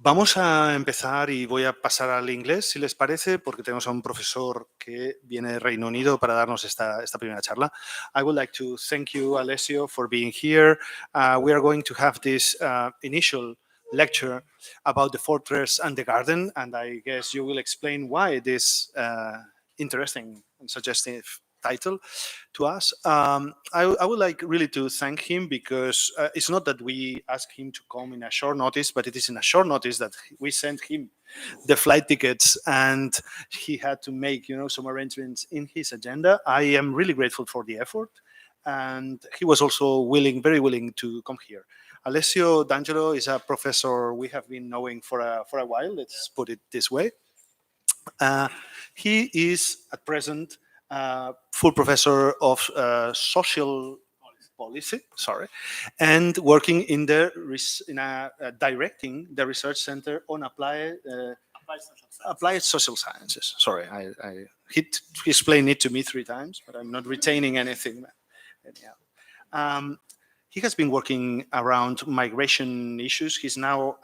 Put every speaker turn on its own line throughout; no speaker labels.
Vamos a empezar y voy a pasar al inglés, si les parece, porque tenemos a un profesor que viene de Reino Unido para darnos esta primera charla. I would like to thank you, Alessio, for being here. We are going to have this initial lecture about the fortress and the garden, and I guess you will explain why this interesting and suggestive title to us. I would like really to thank him because it's not that we ask him to come in a short notice, but it is in a short notice that we sent him the flight tickets and he had to make, some arrangements in his agenda. I am really grateful for the effort, and he was also very willing to come here. Alessio D'Angelo is a professor we have been knowing for a while, let's put it this way. He is at present full professor of social policy, and working in directing the research center on applied social sciences. Sorry, he explained it to me 3 times, but I'm not retaining anything. Anyhow. He has been working around migration issues. He's now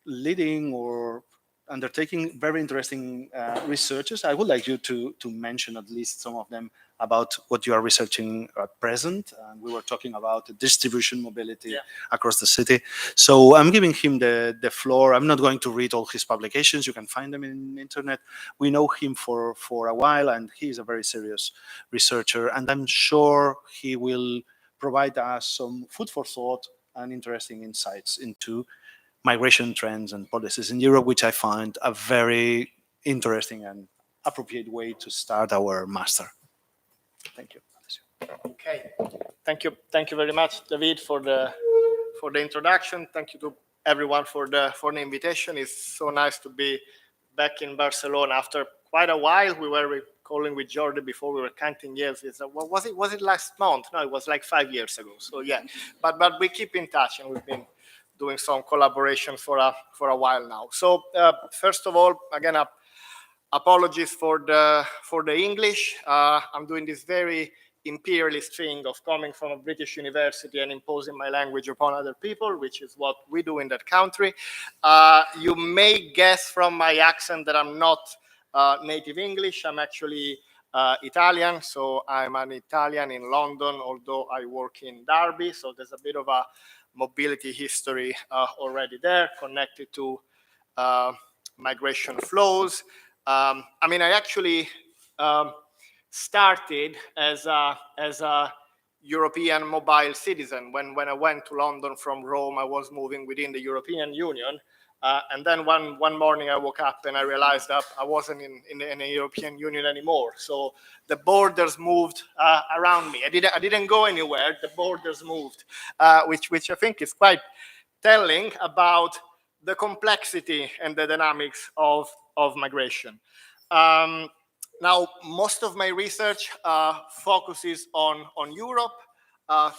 leading or undertaking very interesting researches. I would like you to mention at least some of them about what you are researching at present. We were talking about distribution mobility across the city. So I'm giving him the floor. I'm not going to read all his publications. You can find them in the internet. We know him for a while, and he is a very serious researcher. And I'm sure he will provide us some food for thought and interesting insights into migration trends and policies in Europe, which I find a very interesting and appropriate way to start our master. Thank you.
Okay, thank you very much, David, for the introduction. Thank you to everyone for the invitation. It's so nice to be back in Barcelona after quite a while. We were calling with Jordi before, we were counting years. Was it last month? No, it was like 5 years ago. So yeah, but we keep in touch, and we've been doing some collaboration for a while now. So first of all, again, apologies for the English. I'm doing this very imperialist thing of coming from a British university and imposing my language upon other people, which is what we do in that country. You may guess from my accent that I'm not native English. I'm actually Italian, so I'm an Italian in London, although I work in Derby, so there's a bit of a mobility history already there, connected to migration flows. I actually started as a European mobile citizen. When I went to London from Rome, I was moving within the European Union. And then one morning I woke up and I realized that I wasn't in the European Union anymore. So the borders moved around me. I didn't go anywhere. The borders moved, which I think is quite telling about the complexity and the dynamics of migration. Now, most of my research focuses on Europe.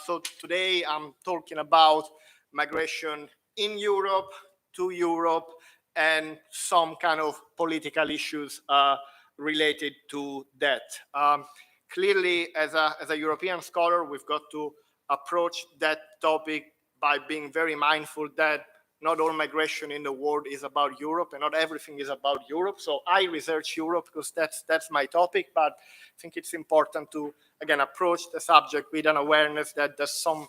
So today I'm talking about migration in Europe, to Europe, and some kind of political issues related to that. Clearly, as a European scholar, we've got to approach that topic by being very mindful that not all migration in the world is about Europe, and not everything is about Europe. So I research Europe because that's my topic, but I think it's important to, again, approach the subject with an awareness that there's some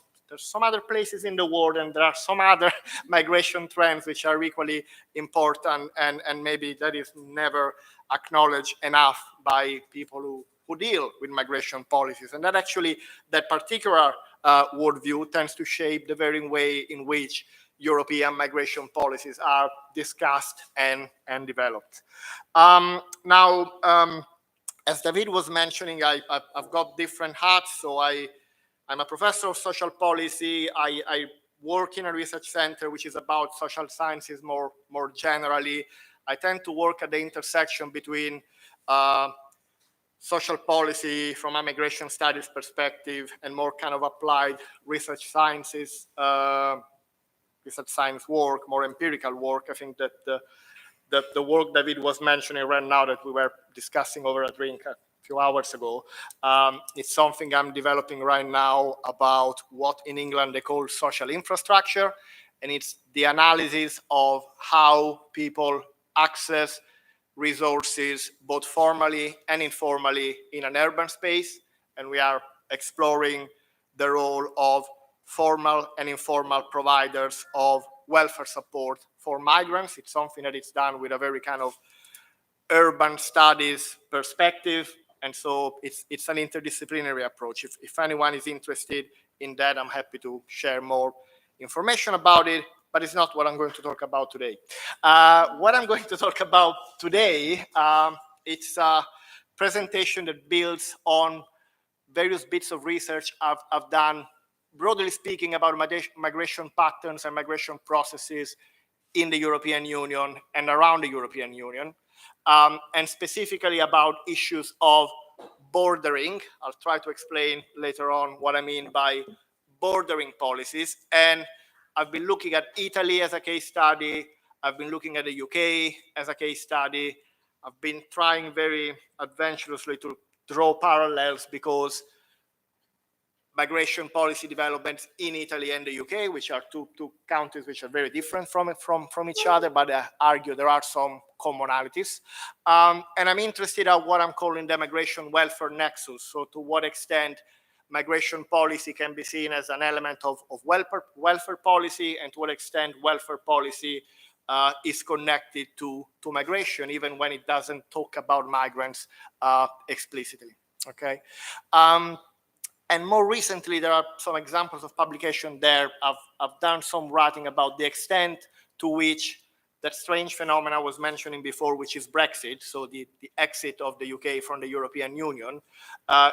other places in the world, and there are some other migration trends which are equally important, and maybe that is never acknowledged enough by people who deal with migration policies. And that particular worldview tends to shape the very way in which European migration policies are discussed and developed. Now, as David was mentioning, I've got different hats. So I'm a professor of social policy. I work in a research center which is about social sciences more generally. I tend to work at the intersection between social policy from a migration studies perspective and more kind of applied research sciences, research science work, more empirical work. I think that the work David was mentioning right now that we were discussing over a drink a few hours ago, it's something I'm developing right now about what in England they call social infrastructure. and it's the analysis of how people access resources, both formally and informally, in an urban space. And we are exploring the role of formal and informal providers of welfare support for migrants. It's something that is done with a very kind of urban studies perspective. And so it's an interdisciplinary approach. If anyone is interested in that, I'm happy to share more information about it, but it's not what I'm going to talk about today. What I'm going to talk about today, it's a presentation that builds on various bits of research I've done, broadly speaking, about migration patterns and migration processes in the European Union and around the European Union, and specifically about issues of bordering. I'll try to explain later on what I mean by bordering policies. And I've been looking at Italy as a case study. I've been looking at the UK as a case study. I've been trying very adventurously to draw parallels, because migration policy developments in Italy and the UK, which are two countries which are very different from each other, but I argue there are some commonalities. And I'm interested in what I'm calling the migration welfare nexus. So to what extent migration policy can be seen as an element of welfare policy, and to what extent welfare policy is connected to migration, even when it doesn't talk about migrants explicitly, okay? And more recently, there are some examples of publication there. I've done some writing about the extent to which that strange phenomena I was mentioning before, which is Brexit, so the exit of the UK from the European Union,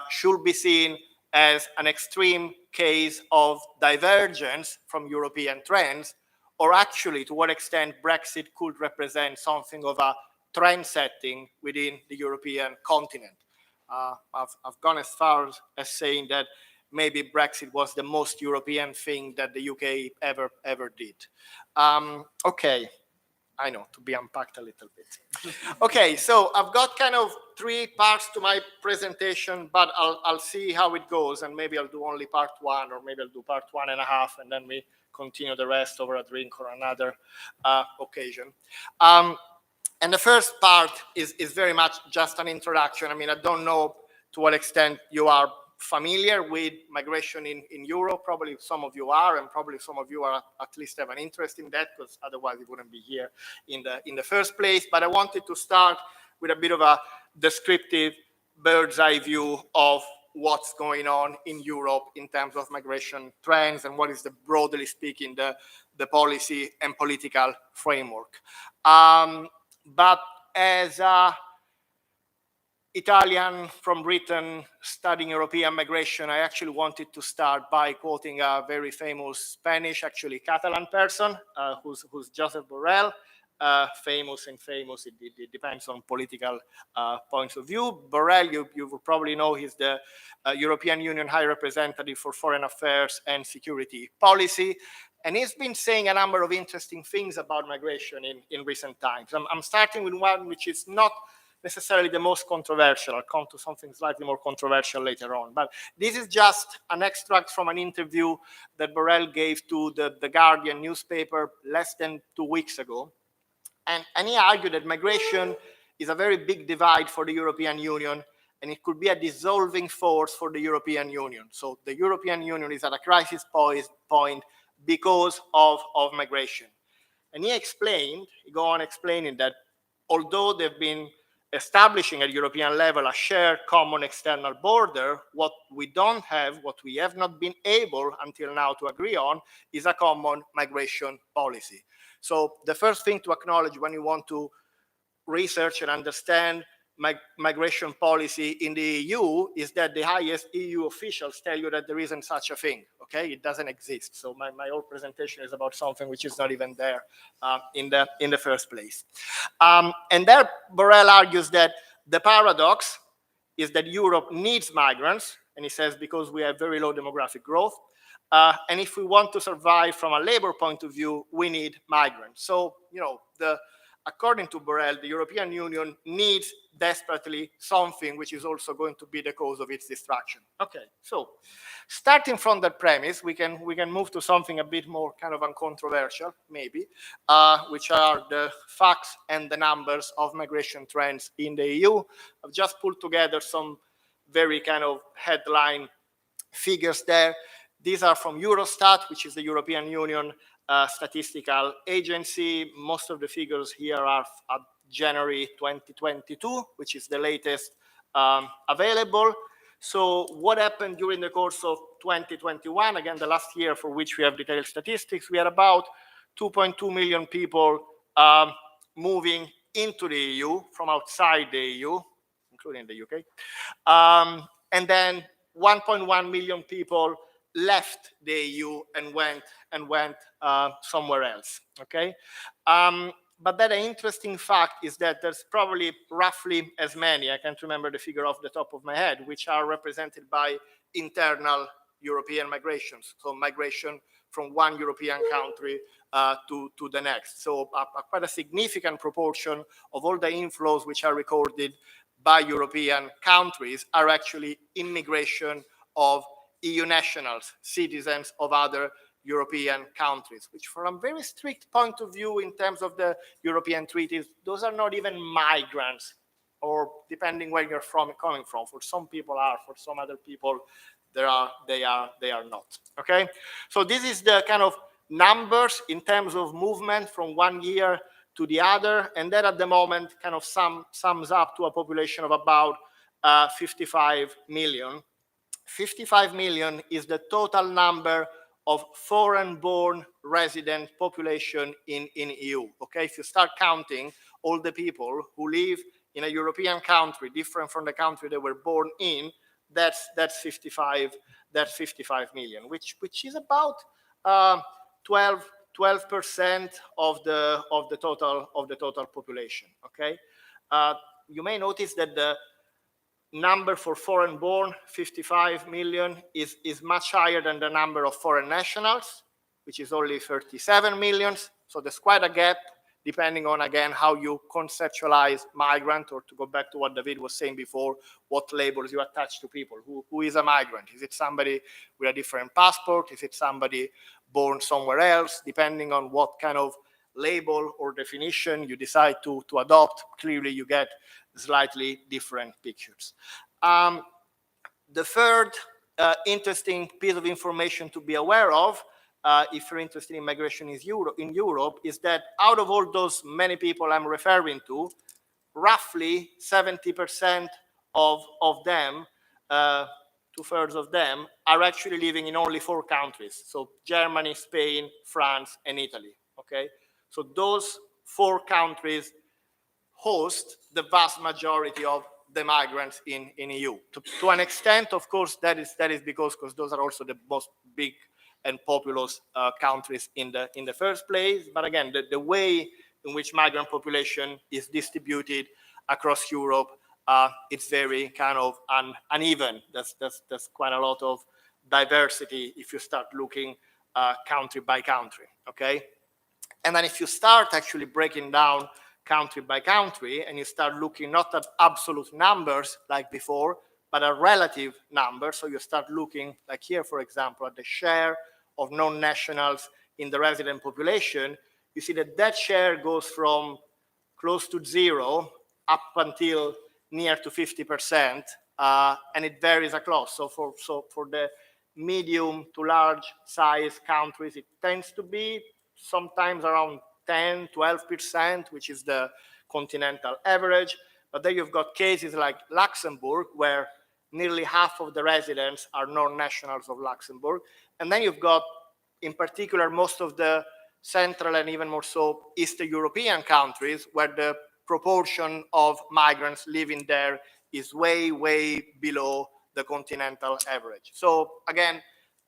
should be seen as an extreme case of divergence from European trends, or actually to what extent Brexit could represent something of a trend setting within the European continent. I've gone as far as saying that maybe Brexit was the most European thing that the UK ever did. Okay, I know, to be unpacked a little bit. Okay, so I've got kind of 3 parts to my presentation, but I'll see how it goes, and maybe I'll do only part 1, or maybe I'll do part 1.5, and then we continue the rest over a drink or another occasion. And the first part is very much just an introduction. I mean, I don't know to what extent you are familiar with migration in Europe. Probably some of you are, and probably some of you are at least have an interest in that, because otherwise it wouldn't be here in the first place. But I wanted to start with a bit of a descriptive bird's eye view of what's going on in Europe in terms of migration trends, and what is, broadly speaking, the policy and political framework. But as an Italian from Britain studying European migration, I actually wanted to start by quoting a very famous Spanish, actually Catalan person, who's Josep Borrell. Famous, it depends on political points of view. Borrell, you will probably know, he's the European Union High Representative for Foreign Affairs and Security Policy. And he's been saying a number of interesting things about migration in recent times. I'm starting with one which is not necessarily the most controversial. I'll come to something slightly more controversial later on. But this is just an extract from an interview that Borrell gave to the Guardian newspaper less than 2 weeks ago. And he argued that migration is a very big divide for the European Union, and it could be a dissolving force for the European Union. So the European Union is at a crisis point because of migration. And he go on explaining that although they've been establishing at European level a shared common external border, what we have not been able until now to agree on is a common migration policy. So the first thing to acknowledge when you want to research and understand migration policy in the EU is that the highest EU officials tell you that there isn't such a thing, okay? It doesn't exist. So my whole presentation is about something which is not even there in the first place. And there Borrell argues that the paradox is that Europe needs migrants, and he says because we have very low demographic growth, and if we want to survive from a labor point of view, we need migrants. So, you know, according to Borrell, the European Union needs desperately something which is also going to be the cause of its destruction. Okay, so starting from that premise, we can move to something a bit more kind of uncontroversial, maybe, which are the facts and the numbers of migration trends in the EU. I've just pulled together some very kind of headline figures there. These are from Eurostat, which is the European Union statistical agency. Most of the figures here are at January 2022, which is the latest available. So what happened during the course of 2021, again, the last year for which we have detailed statistics, we had about 2.2 million people moving into the EU from outside the EU, including the UK. And then 1.1 million people left the EU and went somewhere else. Okay, but then an interesting fact is that there's probably roughly as many, I can't remember the figure off the top of my head, which are represented by internal European migrations, so migration from one European country to the next. So quite a significant proportion of all the inflows which are recorded by European countries are actually immigration of EU nationals, citizens of other European countries, which from a very strict point of view in terms of the European treaties, those are not even migrants, or depending where you're coming from. For some people are, for some other people, they are not. Okay, so this is the kind of numbers in terms of movement from one year to the other, and that at the moment kind of sums up to a population of about 55 million. 55 million is the total number of foreign-born resident population in EU. Okay, if you start counting all the people who live in a European country different from the country they were born in, that's 55 million, which is about 12% of the total population. Okay, you may notice that the number for foreign born, 55 million, is much higher than the number of foreign nationals, which is only 37 million. So there's quite a gap depending on, again, how you conceptualize migrant, or to go back to what David was saying before, what labels you attach to people. Who is a migrant? Is it somebody with a different passport? Is it somebody born somewhere else? Depending on what kind of label or definition you decide to adopt, clearly you get slightly different pictures. The third interesting piece of information to be aware of, if you're interested in migration in Europe, is that out of all those many people I'm referring to, roughly 70% of them, 2/3 of them, are actually living in only 4 countries. So Germany, Spain, France, and Italy. Okay, so those 4 countries host the vast majority of the migrants in EU. To an extent, of course, that is because those are also the most big and populous countries in the first place. But again, the way in which migrant population is distributed across Europe, it's very kind of uneven. There's quite a lot of diversity if you start looking country by country. Okay, and then if you start actually breaking down country by country, and you start looking not at absolute numbers like before, but at relative numbers. So you start looking, like here, for example, at the share of non-nationals in the resident population. You see that share goes from close to 0 up until near to 50%, and it varies across. So for the medium to large size countries, it tends to be sometimes around 10-12%, which is the continental average. But then you've got cases like Luxembourg, where nearly half of the residents are non-nationals of Luxembourg. And then you've got, in particular, most of the Central and even more so Eastern European countries, where the proportion of migrants living there is way, way below the continental average. So again,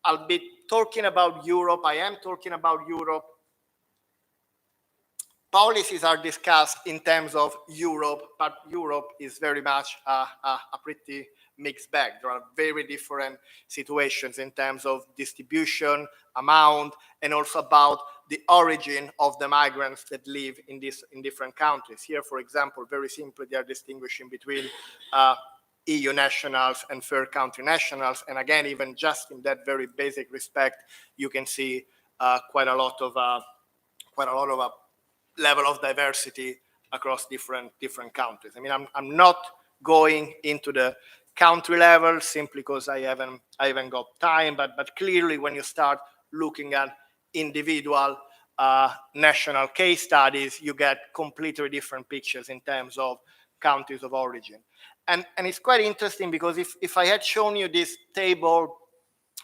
I'll be talking about Europe. I am talking about Europe policies are discussed in terms of Europe, but Europe is very much a pretty mixed bag. There are very different situations in terms of distribution, amount, and also about the origin of the migrants that live in different countries. Here, for example, very simply, they are distinguishing between EU nationals and third country nationals. And again, even just in that very basic respect, you can see quite a lot of level of diversity across different countries. I mean, I'm not going into the country level simply because I haven't got time, but clearly when you start looking at individual national case studies, you get completely different pictures in terms of countries of origin. And it's quite interesting because if I had shown you this table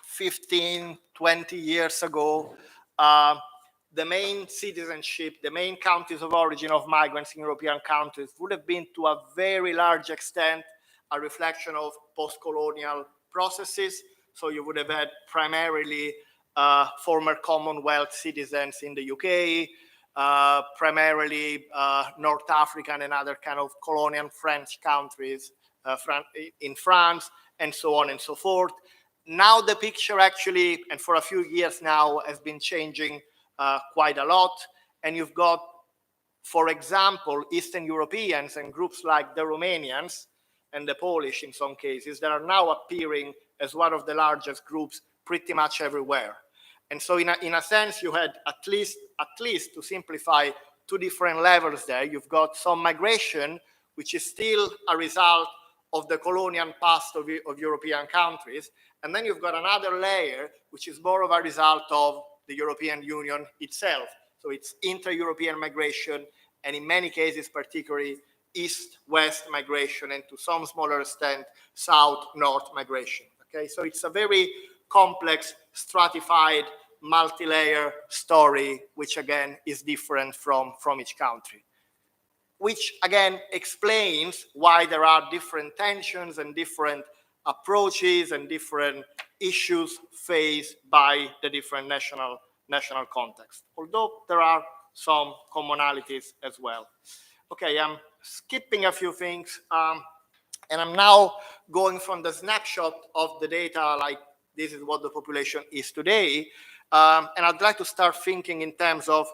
15, 20 years ago, the main citizenship, the main countries of origin of migrants in European countries would have been to a very large extent a reflection of post-colonial processes. So you would have had primarily former Commonwealth citizens in the UK, primarily North African and other kind of colonial French countries in France, and so on and so forth. Now the picture actually, and for a few years now, has been changing quite a lot. And you've got, for example, Eastern Europeans and groups like the Romanians and the Polish in some cases that are now appearing as one of the largest groups pretty much everywhere. And so in a sense, you had at least to simplify two different levels there. You've got some migration, which is still a result of the colonial past of European countries. And then you've got another layer, which is more of a result of the European Union itself. So it's inter-European migration, and in many cases, particularly east-west migration, and to some smaller extent, south-north migration. Okay, so it's a very complex, stratified, multi-layer story, which again is different from each country. Which again explains why there are different tensions and different approaches and different issues faced by the different national contexts, although there are some commonalities as well. Okay, I'm skipping a few things, and I'm now going from the snapshot of the data, like this is what the population is today, and I'd like to start thinking in terms of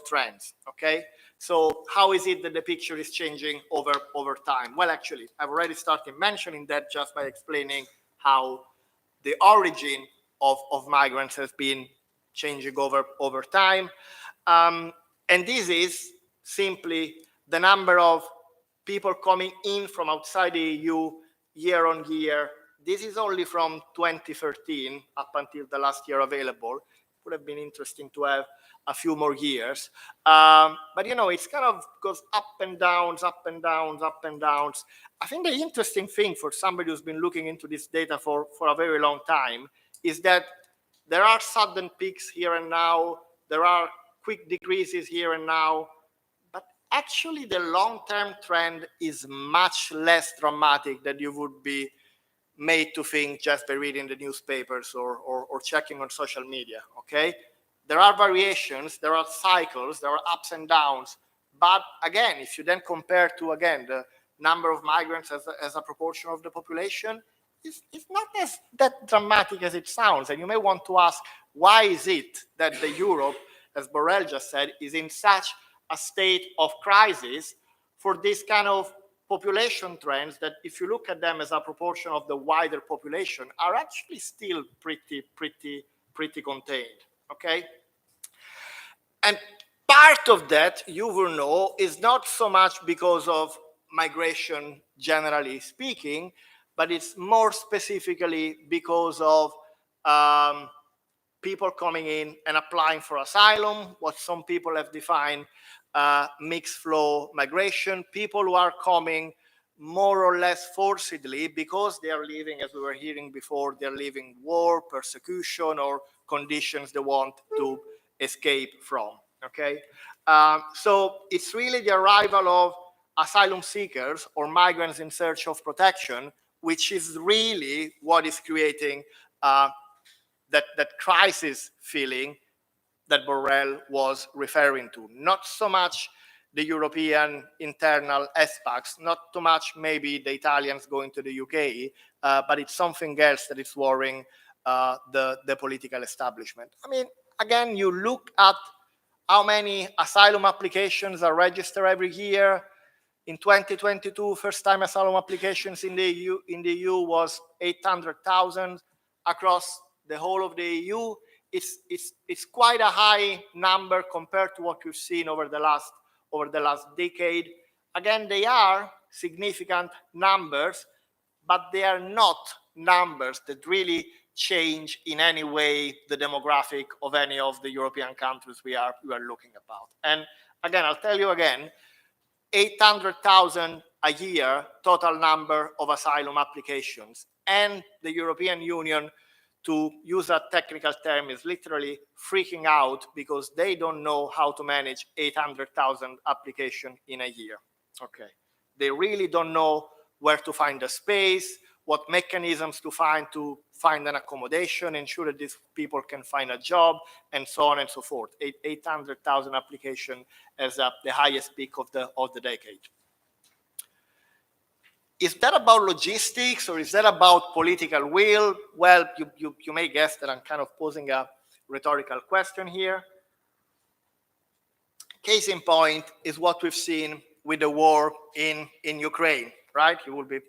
trends. Okay, so how is it that the picture is changing over time? Well, actually, I've already started mentioning that just by explaining how the origin of migrants has been changing over time. And this is simply the number of people coming in from outside the EU year on year. This is only from 2013 up until the last year available. It would have been interesting to have a few more years. But you know, it's kind of goes up and downs, up and downs, up and downs. I think the interesting thing for somebody who's been looking into this data for a very long time is that there are sudden peaks here and now, there are quick decreases here and now, but actually the long-term trend is much less dramatic than you would be made to think just by reading the newspapers or checking on social media, okay? There are variations, there are cycles, there are ups and downs, but again, if you then compare to, again, the number of migrants as a proportion of the population, it's not that dramatic as it sounds. And you may want to ask, why is it that the Europe, as Borrell just said, is in such a state of crisis for this kind of population trends that, if you look at them as a proportion of the wider population, are actually still pretty contained, okay? And part of that, you will know, is not so much because of migration, generally speaking, but it's more specifically because of people coming in and applying for asylum, what some people have defined mixed flow migration, people who are coming more or less forcibly because they are leaving, as we were hearing before, they're leaving war, persecution, or conditions they want to escape from, okay? So it's really the arrival of asylum seekers or migrants in search of protection, which is really what is creating that crisis feeling that Borrell was referring to. Not so much the European internal aspects, not too much maybe the Italians going to the UK, but it's something else that is worrying the political establishment. I mean, again, you look at how many asylum applications are registered every year. In 2022, first-time asylum applications in the EU was 800,000 across the whole of the EU. It's quite a high number compared to what we've seen over the last decade. Again, they are significant numbers, but they are not numbers that really change in any way the demographic of any of the European countries we are looking about. And again, I'll tell you again, 800,000 a year total number of asylum applications, and the European Union, to use a technical term, is literally freaking out because they don't know how to manage 800,000 applications in a year. Okay, they really don't know where to find the space, what mechanisms to find an accommodation, ensure that these people can find a job, and so on and so forth. 800,000 applications as the highest peak of the decade. Is that about logistics or is that about political will? Well, you may guess that I'm kind of posing a rhetorical question here. Case in point is what we've seen with the war in Ukraine, right? You will be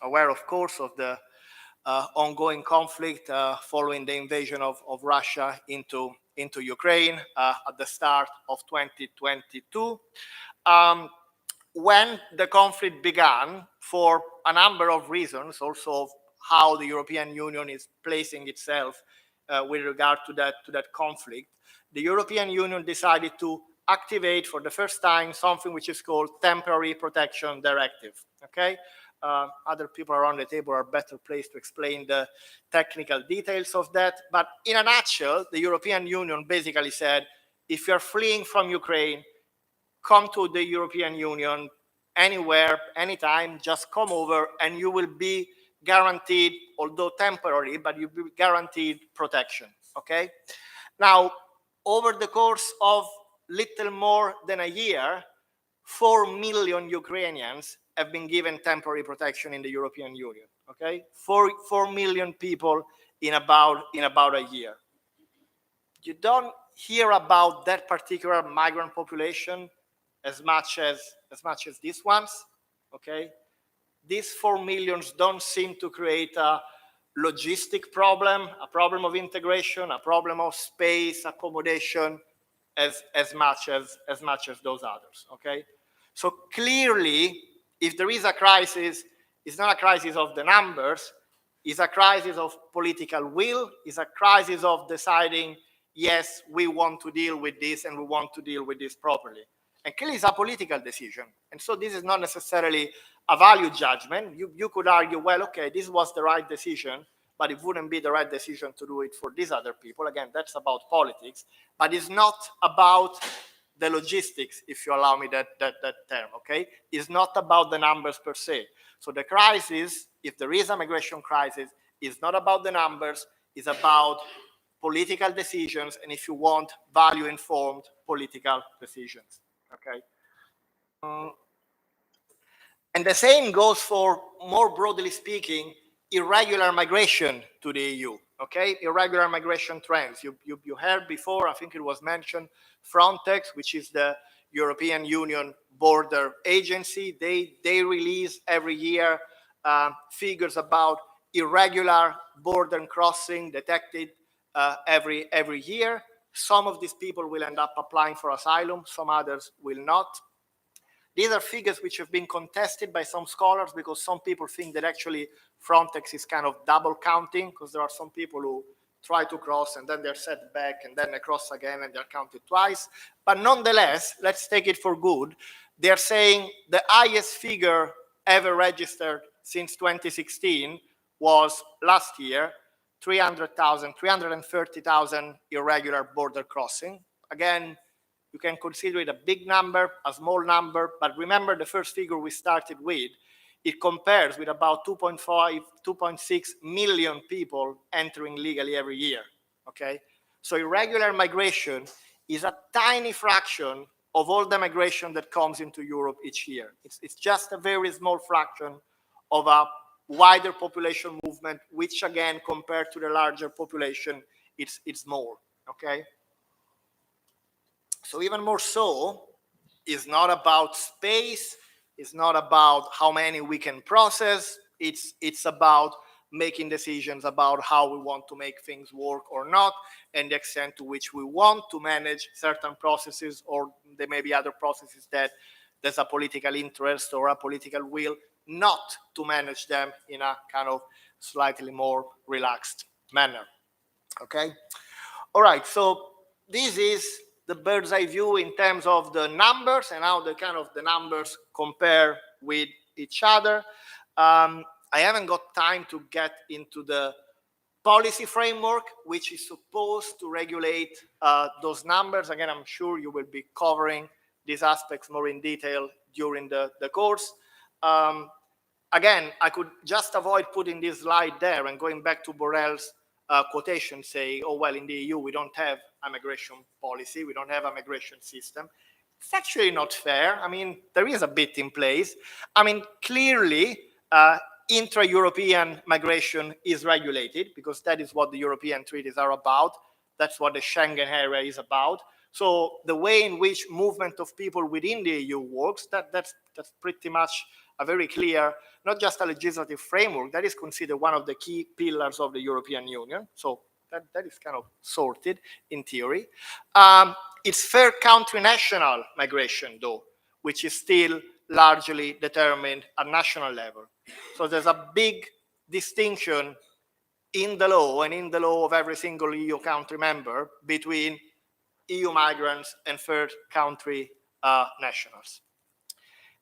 aware, of course, of the ongoing conflict following the invasion of Russia into Ukraine at the start of 2022. When the conflict began, for a number of reasons, also of how the European Union is placing itself with regard to that conflict, the European Union decided to activate for the first time something which is called Temporary Protection Directive. Okay, other people around the table are better placed to explain the technical details of that. But in a nutshell, the European Union basically said, if you're fleeing from Ukraine, come to the European Union anywhere, anytime, just come over and you will be guaranteed, although temporary, but you'll be guaranteed protection, okay? Now, over the course of little more than a year, 4 million Ukrainians have been given temporary protection in the European Union, okay? 4 million people in about a year. You don't hear about that particular migrant population as much as these ones, okay? These 4 millions don't seem to create a logistic problem, a problem of integration, a problem of space, accommodation, as much as those others, okay? So clearly, if there is a crisis, it's not a crisis of the numbers, it's a crisis of political will, it's a crisis of deciding, yes, we want to deal with this and we want to deal with this properly. And clearly it's a political decision. And so this is not necessarily a value judgment. You could argue, well, okay, this was the right decision, but it wouldn't be the right decision to do it for these other people. Again, that's about politics, but it's not about the logistics, if you allow me that term, okay? It's not about the numbers per se. So the crisis, if there is a migration crisis, is not about the numbers, it's about political decisions, and if you want, value-informed political decisions. Okay. And the same goes for, more broadly speaking, irregular migration to the EU. Okay, irregular migration trends. You heard before, I think it was mentioned, Frontex, which is the European Union border agency. They release every year figures about irregular border crossing detected every year. Some of these people will end up applying for asylum, some others will not. These are figures which have been contested by some scholars because some people think that actually Frontex is kind of double counting, because there are some people who try to cross and then they're set back and then they cross again and they're counted twice. But nonetheless, let's take it for good. They're saying the highest figure ever registered since 2016 was last year, 330,000 irregular border crossing. Again, you can consider it a big number, a small number, but remember the first figure we started with, it compares with about 2.5, 2.6 million people entering legally every year, okay? So irregular migration is a tiny fraction of all the migration that comes into Europe each year. It's just a very small fraction of a wider population movement, which again, compared to the larger population, it's small, okay? So even more so, it's not about space, it's not about how many we can process, it's about making decisions about how we want to make things work or not, and the extent to which we want to manage certain processes, or there may be other processes that there's a political interest or a political will not to manage them in a kind of slightly more relaxed manner. Okay? All right, so this is the bird's eye view in terms of the numbers and how the numbers compare with each other. I haven't got time to get into the policy framework, which is supposed to regulate those numbers. Again, I'm sure you will be covering these aspects more in detail during the course. Again, I could just avoid putting this slide there and going back to Borrell's quotation saying, oh, well, in the EU, we don't have a migration policy, we don't have a migration system. It's actually not fair. I mean, there is a bit in place. I mean, clearly, intra-European migration is regulated because that is what the European treaties are about. That's what the Schengen area is about. So the way in which movement of people within the EU works, that's pretty much a very clear, not just a legislative framework, that is considered one of the key pillars of the European Union. So that is kind of sorted in theory. It's fair country national migration, though, which is still largely determined at national level. So there's a big distinction in the law and in the law of every single EU country member between EU migrants and third country nationals.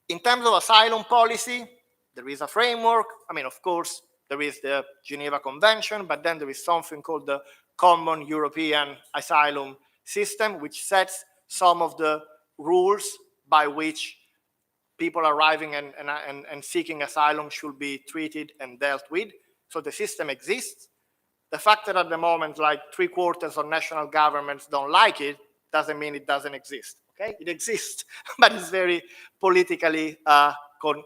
In terms of asylum policy, there is a framework. I mean, of course, there is the Geneva Convention, but then there is something called the Common European Asylum System, which sets some of the rules by which people arriving and seeking asylum should be treated and dealt with. So the system exists. The fact that at the moment, like 3/4 of national governments don't like it, doesn't mean it doesn't exist. Okay, it exists, but it's very politically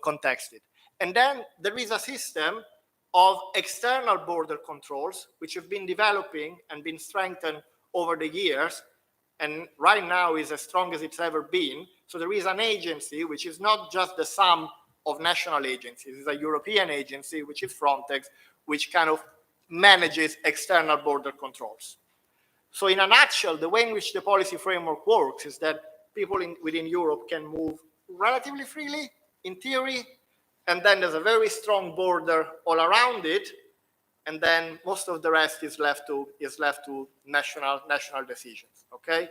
contexted. And then there is a system of external border controls, which have been developing and been strengthened over the years, and right now is as strong as it's ever been. So there is an agency which is not just the sum of national agencies. It's a European agency, which is Frontex, which kind of manages external border controls. So in a nutshell, the way in which the policy framework works is that people within Europe can move relatively freely, in theory, and then there's a very strong border all around it, and then most of the rest is left to national decisions. Okay,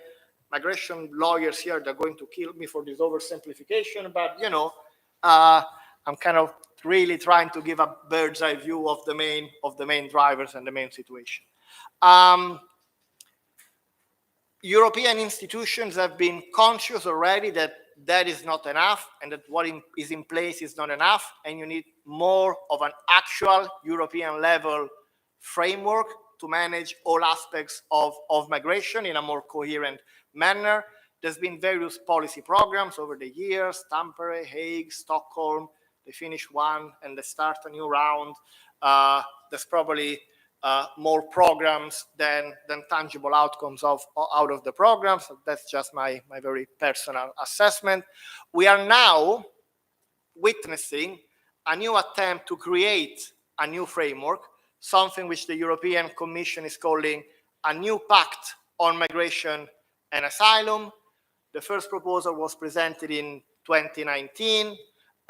migration lawyers here, they're going to kill me for this oversimplification, but you know, I'm kind of really trying to give a bird's eye view of the main drivers and the main situation. European institutions have been conscious already that that is not enough, and that what is in place is not enough, and you need more of an actual European level framework to manage all aspects of migration in a more coherent manner. There's been various policy programs over the years, Tampere, Hague, Stockholm. They finish one and they start a new round. There's probably more programs than tangible outcomes out of the programs. So that's just my very personal assessment. We are now witnessing a new attempt to create a new framework, something which the European Commission is calling a new pact on migration and asylum. The first proposal was presented in 2019,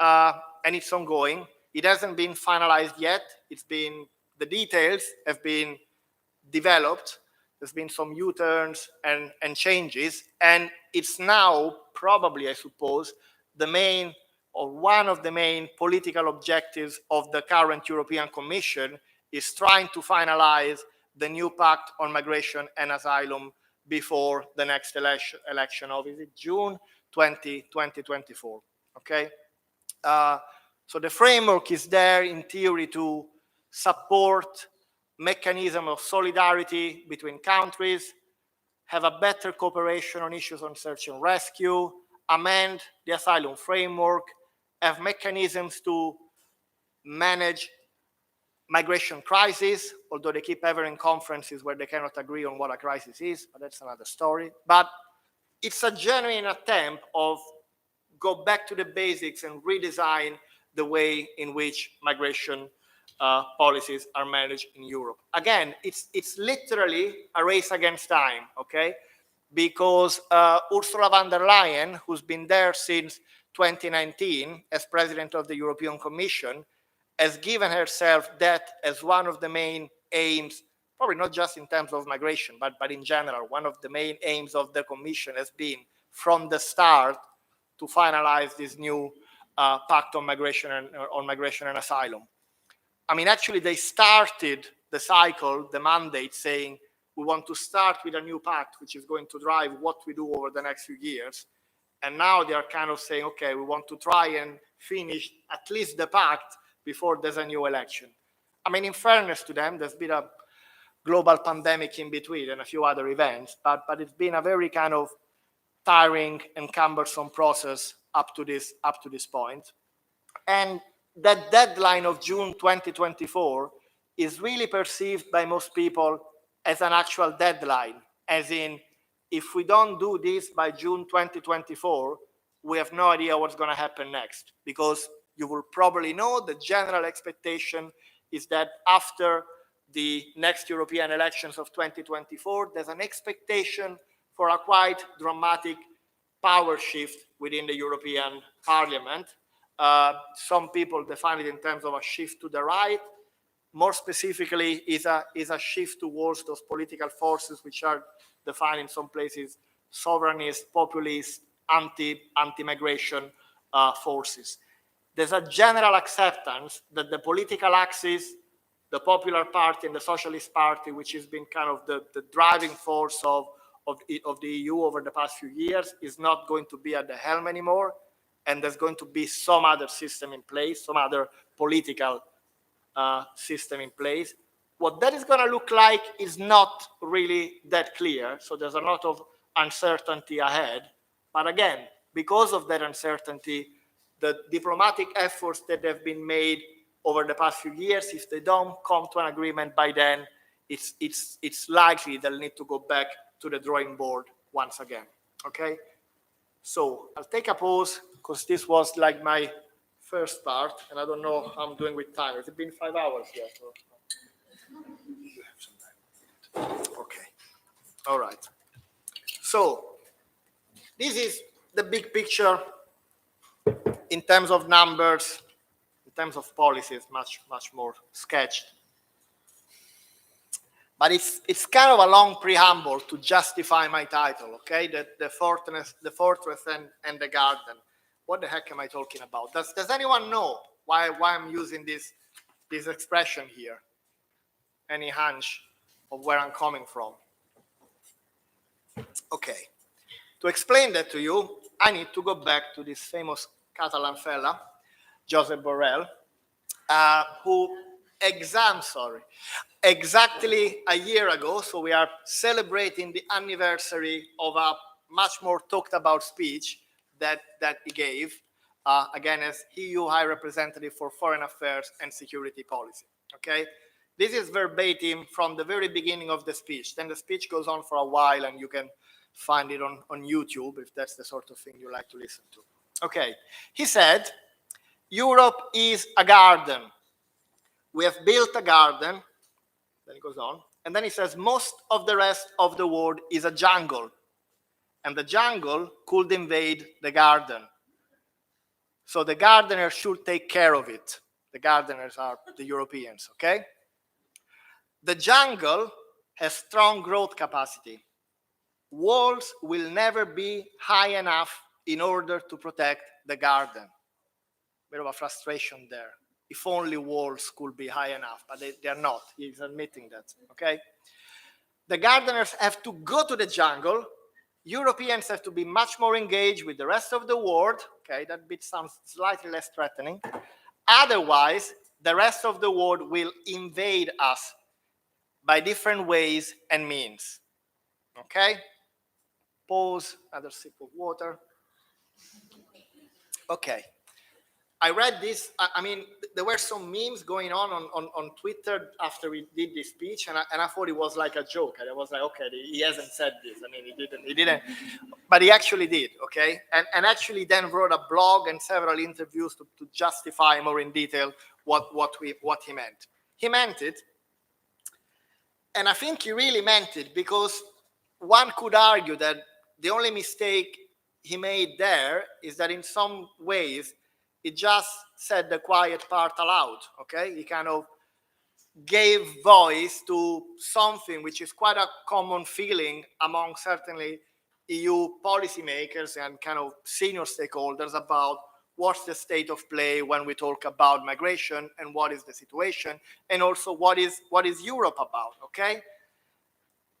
and it's ongoing. It hasn't been finalized yet. The details have been developed. There's been some U-turns and changes, and it's now probably, I suppose, the main or one of the main political objectives of the current European Commission is trying to finalize the new pact on migration and asylum before the next election of, is it June 2024, okay? So the framework is there in theory to support mechanism of solidarity between countries, have a better cooperation on issues on search and rescue, amend the asylum framework, have mechanisms to manage migration crisis, although they keep having conferences where they cannot agree on what a crisis is, but that's another story. But it's a genuine attempt of go back to the basics and redesign the way in which migration policies are managed in Europe. Again, it's literally a race against time, okay? Because Ursula von der Leyen, who's been there since 2019 as president of the European Commission, has given herself that as one of the main aims, probably not just in terms of migration, but in general, one of the main aims of the Commission has been from the start to finalize this new pact on migration and asylum. I mean, actually, they started the cycle, the mandate, saying we want to start with a new pact, which is going to drive what we do over the next few years. And now they are kind of saying, okay, we want to try and finish at least the pact before there's a new election. I mean, in fairness to them, there's been a global pandemic in between and a few other events, but it's been a very kind of tiring and cumbersome process up to this point. And that deadline of June 2024 is really perceived by most people as an actual deadline, as in, if we don't do this by June 2024, we have no idea what's going to happen next. Because you will probably know the general expectation is that after the next European elections of 2024, there's an expectation for a quite dramatic power shift within the European Parliament. Some people define it in terms of a shift to the right. More specifically, is a shift towards those political forces which are defined in some places sovereignist, populist, anti-migration forces. There's a general acceptance that the political axis, the Popular Party and the Socialist Party, which has been kind of the driving force of the EU over the past few years, is not going to be at the helm anymore, and there's going to be some other system in place, some other political system in place. What that is going to look like is not really that clear, so there's a lot of uncertainty ahead. But again, because of that uncertainty, the diplomatic efforts that have been made over the past few years, if they don't come to an agreement by then, it's likely they'll need to go back to the drawing board once again, okay? So I'll take a pause, because this was like my first part, and I don't know how I'm doing with time. Has it been 5 hours yet? You have some time. Okay, all right. So this is the big picture in terms of numbers, in terms of policies, much more sketched. But it's kind of a long preamble to justify my title, okay? The fortress and the garden. What the heck am I talking about? Does anyone know why I'm using this expression here? Any hunch of where I'm coming from? Okay. To explain that to you, I need to go back to this famous Catalan fella, Josep Borrell, who exactly a year ago, so we are celebrating the anniversary of a much more talked about speech that he gave, again, as EU High Representative for Foreign Affairs and Security Policy, okay? This is verbatim from the very beginning of the speech. Then the speech goes on for a while, and you can find it on YouTube if that's the sort of thing you like to listen to. Okay, he said, Europe is a garden. We have built a garden, then he goes on, and then he says, most of the rest of the world is a jungle, and the jungle could invade the garden. So the gardeners should take care of it. The gardeners are the Europeans, okay? The jungle has strong growth capacity. Walls will never be high enough in order to protect the garden. Bit of a frustration there. If only walls could be high enough, but they are not. He's admitting that, okay? The gardeners have to go to the jungle. Europeans have to be much more engaged with the rest of the world. Okay, that bit sounds slightly less threatening. Otherwise, the rest of the world will invade us by different ways and means. Okay? Pause, another sip of water. Okay. I read this. I mean, there were some memes going on Twitter after we did this speech, and I thought it was like a joke. And I was like, okay, he hasn't said this. I mean, he didn't, but he actually did. Okay, and actually then wrote a blog and several interviews to justify more in detail what he meant. He meant it, and I think he really meant it, because one could argue that the only mistake he made there is that in some ways he just said the quiet part aloud, okay? He kind of gave voice to something which is quite a common feeling among certainly EU policymakers and kind of senior stakeholders about what's the state of play when we talk about migration and what is the situation, and also what is Europe about, okay?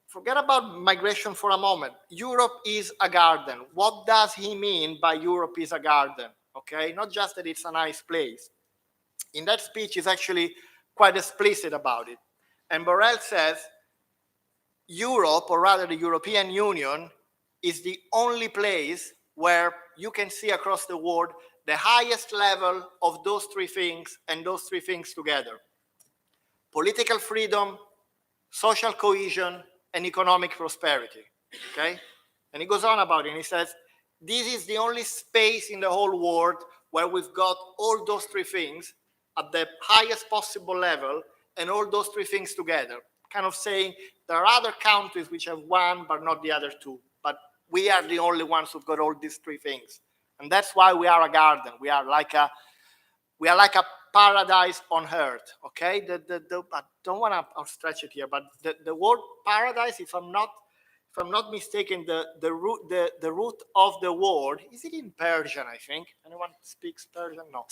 Forget about migration for a moment. Europe is a garden. What does he mean by Europe is a garden? Okay, not just that it's a nice place. In that speech, he's actually quite explicit about it. And Borrell says, Europe, or rather the European Union, is the only place where you can see across the world the highest level of those three things, and those three things together: political freedom, social cohesion, and economic prosperity, okay? And he goes on about it, and he says, this is the only space in the whole world where we've got all those three things at the highest possible level, and all those three things together. Kind of saying there are other countries which have one, but not the other two. But we are the only ones who've got all these three things. And that's why we are a garden. We are like a paradise on earth, okay? I don't want to stretch it here, but the word paradise, if I'm not mistaken, the root of the word, is it in Persian, I think? Anyone speaks Persian? No.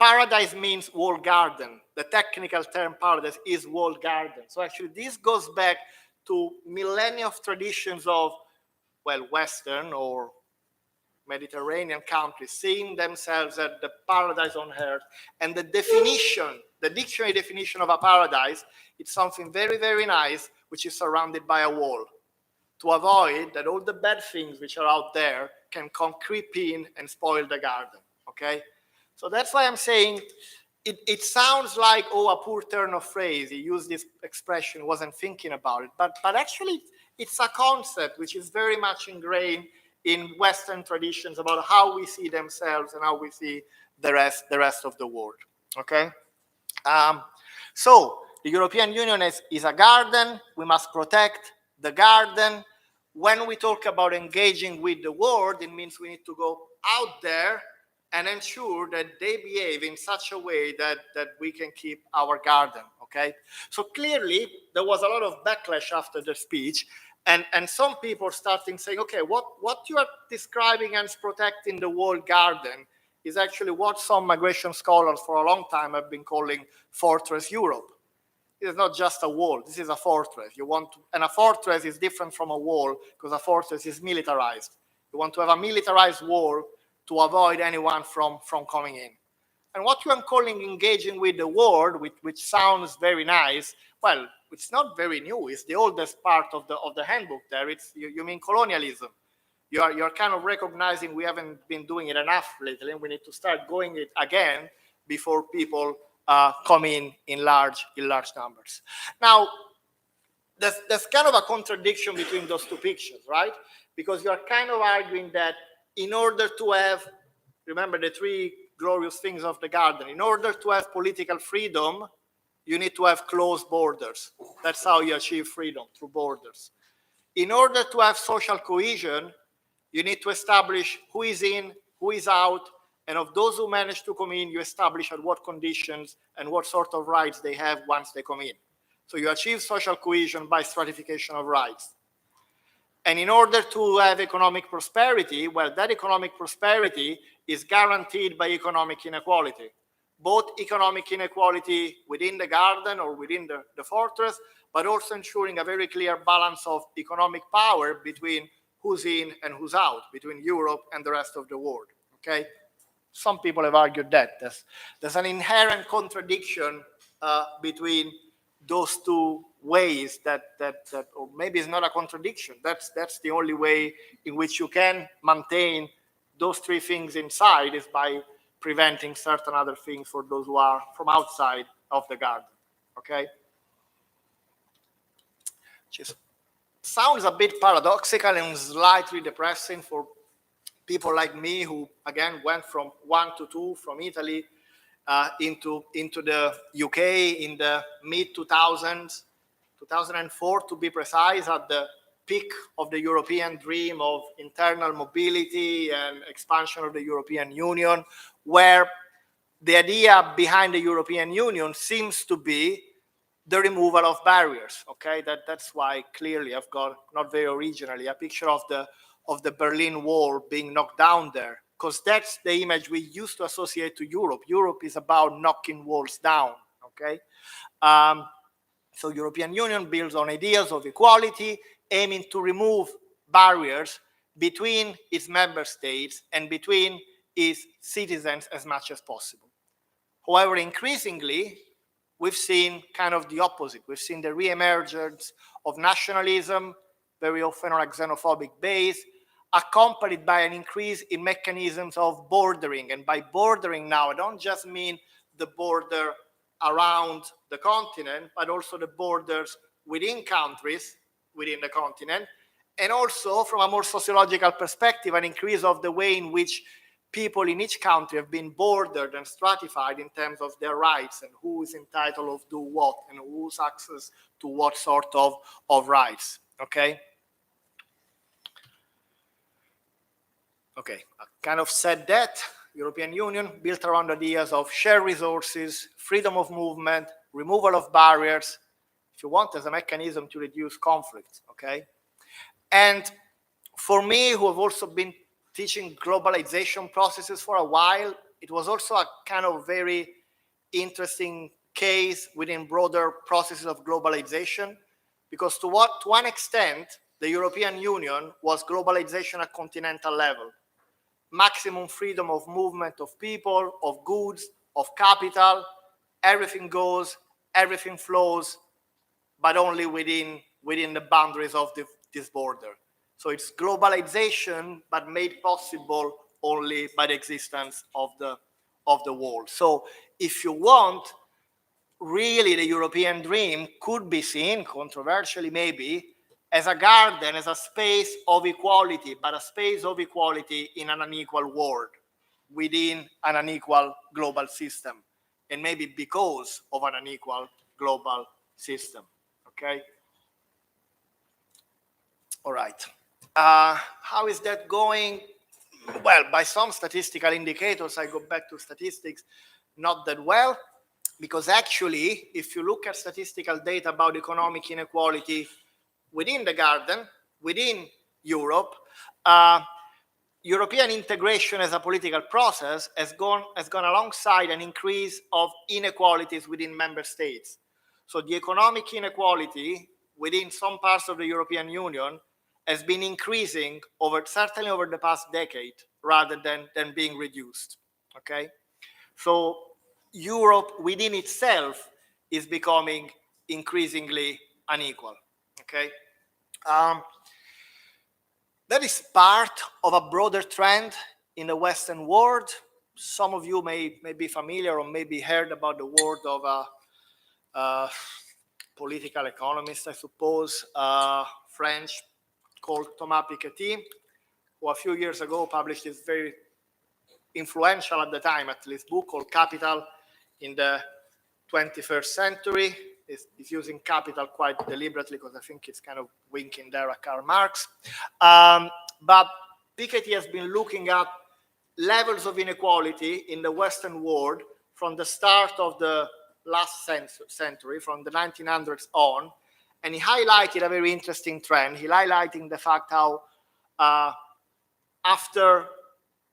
Paradise means walled garden. The technical term paradise is walled garden. So actually this goes back to millennia of traditions of, well, Western or Mediterranean countries seeing themselves as the paradise on earth. And the definition, the dictionary definition of a paradise, it's something very, very nice, which is surrounded by a wall, to avoid that all the bad things which are out there can come creep in and spoil the garden, okay? So that's why I'm saying it sounds like, oh, a poor turn of phrase. He used this expression, wasn't thinking about it. But actually, it's a concept which is very much ingrained in Western traditions about how we see themselves and how we see the rest of the world, okay? So the European Union is a garden. We must protect the garden. When we talk about engaging with the world, it means we need to go out there and ensure that they behave in such a way that we can keep our garden, okay? So clearly, there was a lot of backlash after the speech, and some people starting saying, okay, what you are describing as protecting the walled garden is actually what some migration scholars for a long time have been calling Fortress Europe. It is not just a wall, this is a fortress. And a fortress is different from a wall because a fortress is militarized. You want to have a militarized wall to avoid anyone from coming in. And what you are calling engaging with the world, which sounds very nice, well, it's not very new. It's the oldest part of the handbook there. You mean colonialism. You're kind of recognizing we haven't been doing it enough lately, and we need to start going it again before people come in large numbers. Now, there's kind of a contradiction between those two pictures, right? Because you're kind of arguing that in order to have, remember the three glorious things of the garden, in order to have political freedom, you need to have closed borders. That's how you achieve freedom, through borders. In order to have social cohesion, you need to establish who is in, who is out, and of those who manage to come in, you establish at what conditions and what sort of rights they have once they come in. So you achieve social cohesion by stratification of rights. And in order to have economic prosperity, well, that economic prosperity is guaranteed by economic inequality. Both economic inequality within the garden or within the fortress, but also ensuring a very clear balance of economic power between who's in and who's out, between Europe and the rest of the world, okay? Some people have argued that. There's an inherent contradiction between those two ways that or maybe it's not a contradiction. That's the only way in which you can maintain those three things inside, is by preventing certain other things for those who are from outside of the garden. Okay? Just sounds a bit paradoxical and slightly depressing for people like me, who again went from 1 to 2 from Italy into the UK in the mid 2000s, 2004 to be precise, at the peak of the European dream of internal mobility and expansion of the European Union, where the idea behind the European Union seems to be the removal of barriers. Okay, that's why clearly I've got, not very originally, a picture of the Berlin Wall being knocked down there, because that's the image we used to associate to Europe. Europe is about knocking walls down. Okay, so European Union builds on ideas of equality, aiming to remove barriers between its member states and between its citizens as much as possible. However, increasingly, we've seen kind of the opposite. We've seen the re-emergence of nationalism, very often on a xenophobic base, accompanied by an increase in mechanisms of bordering. And by bordering now, I don't just mean the border around the continent, but also the borders within countries within the continent, and also from a more sociological perspective, an increase of the way in which people in each country have been bordered and stratified in terms of their rights and who is entitled to do what and who's access to what sort of rights. Okay. Okay, I kind of said that. European Union built around ideas of shared resources, freedom of movement, removal of barriers, if you want, as a mechanism to reduce conflict. Okay. And for me, who have also been teaching globalization processes for a while, it was also a kind of very interesting case within broader processes of globalization, because to one extent, the European Union was globalization at continental level. Maximum freedom of movement of people, of goods, of capital, everything goes, everything flows, but only within the boundaries of this border. So it's globalization, but made possible only by the existence of the wall. So if you want, really the European dream could be seen, controversially maybe, as a garden, as a space of equality, but a space of equality in an unequal world, within an unequal global system, and maybe because of an unequal global system. Okay? All right. How is that going? Well, by some statistical indicators, I go back to statistics, not that well, because actually, if you look at statistical data about economic inequality within the garden, within Europe, European integration as a political process has gone alongside an increase of inequalities within member states. So the economic inequality within some parts of the European Union has been increasing certainly over the past decade, rather than being reduced. Okay, so Europe within itself is becoming increasingly unequal. Okay, that is part of a broader trend in the Western world. Some of you may be familiar or maybe heard about the word of a political economist, I suppose, French, called Thomas Piketty, who a few years ago published this very influential at the time, at least, book called Capital in the 21st Century. He's using capital quite deliberately because I think it's kind of winking there at Karl Marx. But Piketty has been looking at levels of inequality in the Western world from the start of the last century, from the 1900s on, and he highlighted a very interesting trend. He highlighting the fact how after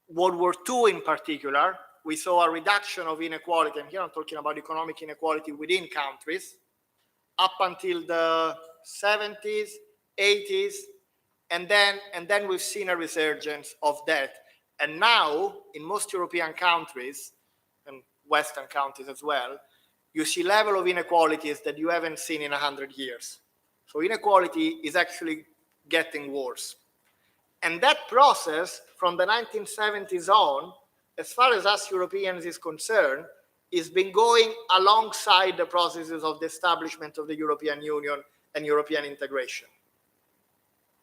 World War II in particular, we saw a reduction of inequality, and here I'm talking about economic inequality within countries, up until the 70s, 80s, and then we've seen a resurgence of that. And now, in most European countries, and Western countries as well, you see level of inequalities that you haven't seen in 100 years. So inequality is actually getting worse. And that process from the 1970s on, as far as us Europeans is concerned, has been going alongside the processes of the establishment of the European Union and European integration.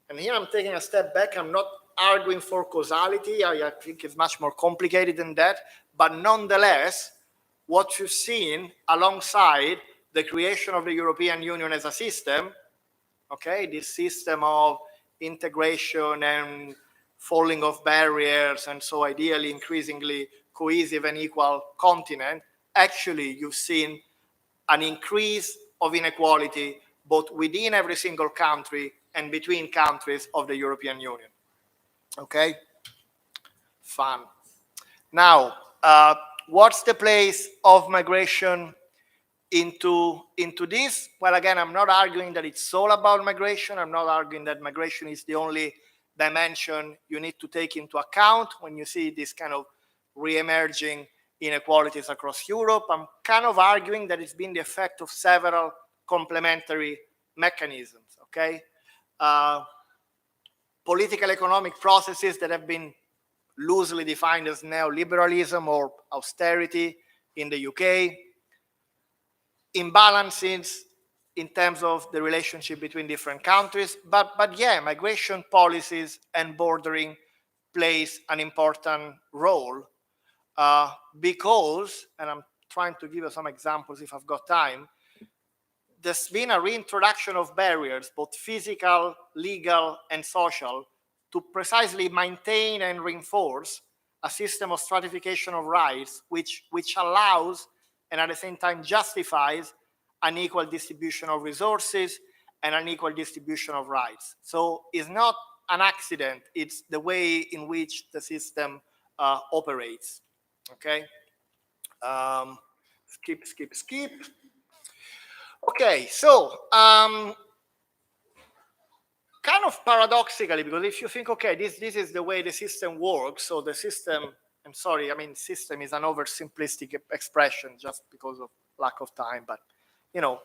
And here I'm taking a step back. I'm not arguing for causality. I think it's much more complicated than that. But nonetheless, what you've seen alongside the creation of the European Union as a system, okay, this system of integration and falling of barriers, and so ideally increasingly cohesive and equal continent, actually you've seen an increase of inequality both within every single country and between countries of the European Union. Okay? Fun. Now, what's the place of migration into this? Well, again, I'm not arguing that it's all about migration. I'm not arguing that migration is the only dimension you need to take into account when you see this kind of re-emerging inequalities across Europe. I'm kind of arguing that it's been the effect of several complementary mechanisms, okay? Political economic processes that have been loosely defined as neoliberalism or austerity in the UK, imbalances in terms of the relationship between different countries, but yeah, migration policies and bordering plays an important role because, and I'm trying to give you some examples if I've got time, there's been a reintroduction of barriers, both physical, legal, and social, to precisely maintain and reinforce a system of stratification of rights which allows and at the same time justifies an equal distribution of resources and an equal distribution of rights. So it's not an accident, it's the way in which the system operates, okay? Skip. Okay, so kind of paradoxically, because if you think, okay, this is the way the system works, so the system, I'm sorry, I mean, system is an oversimplistic expression just because of lack of time, but, you know,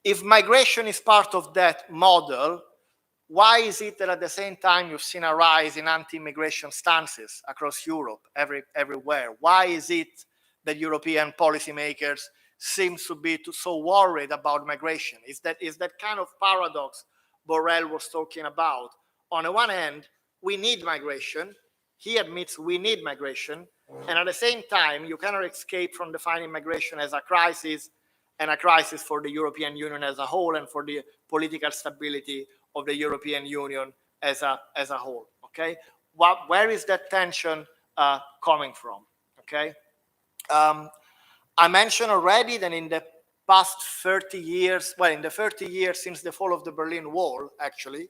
if migration is part of that model, why is it that at the same time you've seen a rise in anti-immigration stances across Europe, everywhere? Why is it that European policymakers seem to be so worried about migration? Is that kind of paradox Borrell was talking about? On the one hand, we need migration. He admits we need migration. And at the same time, you cannot escape from defining migration as a crisis, and a crisis for the European Union as a whole and for the political stability of the European Union as a whole, okay? Where is that tension coming from, okay? I mentioned already that in the past 30 years, well, in the 30 years since the fall of the Berlin Wall, actually,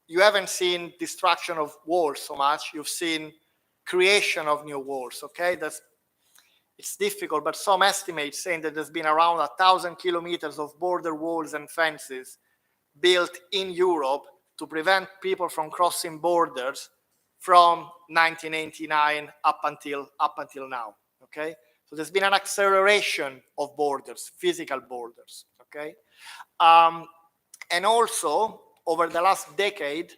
you haven't seen destruction of walls so much. You've seen creation of new walls, okay? It's difficult, but some estimates saying that there's been around 1,000 kilometers of border walls and fences built in Europe to prevent people from crossing borders from 1989 up until now, okay? So there's been an acceleration of borders, physical borders, okay? And also, over the last decade,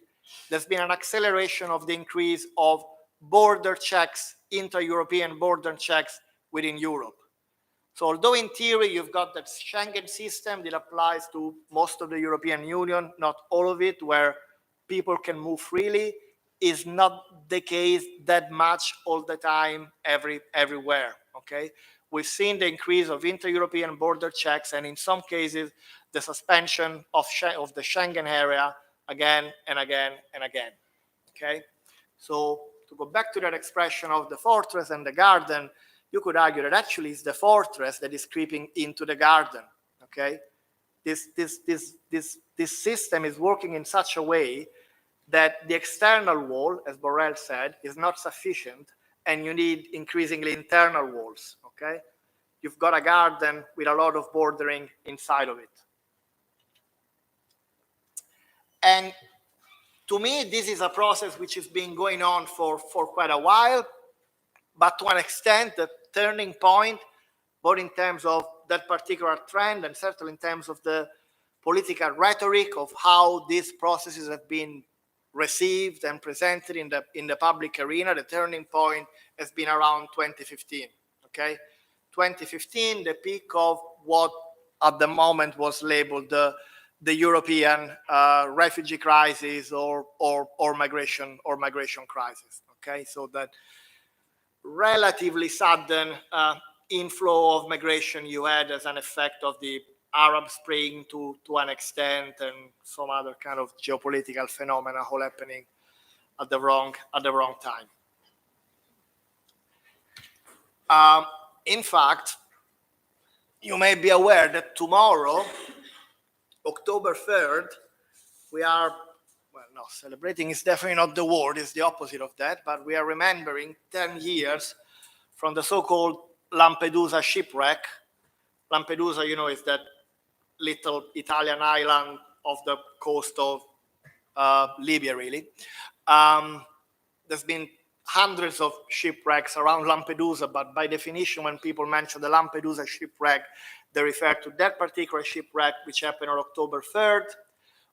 there's been an acceleration of the increase of border checks, inter-European border checks within Europe. So although in theory you've got that Schengen system that applies to most of the European Union, not all of it, where people can move freely, is not the case that much all the time, everywhere, okay? We've seen the increase of inter-European border checks, and in some cases, the suspension of the Schengen area again and again and again, okay? So to go back to that expression of the fortress and the garden, you could argue that actually it's the fortress that is creeping into the garden, okay? This system is working in such a way that the external wall, as Borrell said, is not sufficient, and you need increasingly internal walls, okay? You've got a garden with a lot of bordering inside of it. And to me, this is a process which has been going on for quite a while, but to an extent, the turning point both in terms of that particular trend and certainly in terms of the political rhetoric of how these processes have been received and presented in the public arena. The turning point has been around 2015. Okay, 2015, the peak of what at the moment was labeled the European refugee crisis or migration crisis. Okay, so that relatively sudden inflow of migration you had as an effect of the Arab Spring to an extent, and some other kind of geopolitical phenomena all happening at the wrong time. In fact, you may be aware that tomorrow, October 3rd, we are, well, no, celebrating is definitely not the word, it's the opposite of that, but we are remembering 10 years from the so-called Lampedusa shipwreck. Lampedusa, you know, is that little Italian island off the coast of Libya, really. There's been hundreds of shipwrecks around Lampedusa, but by definition, when people mention the Lampedusa shipwreck, they refer to that particular shipwreck, which happened on October 3rd,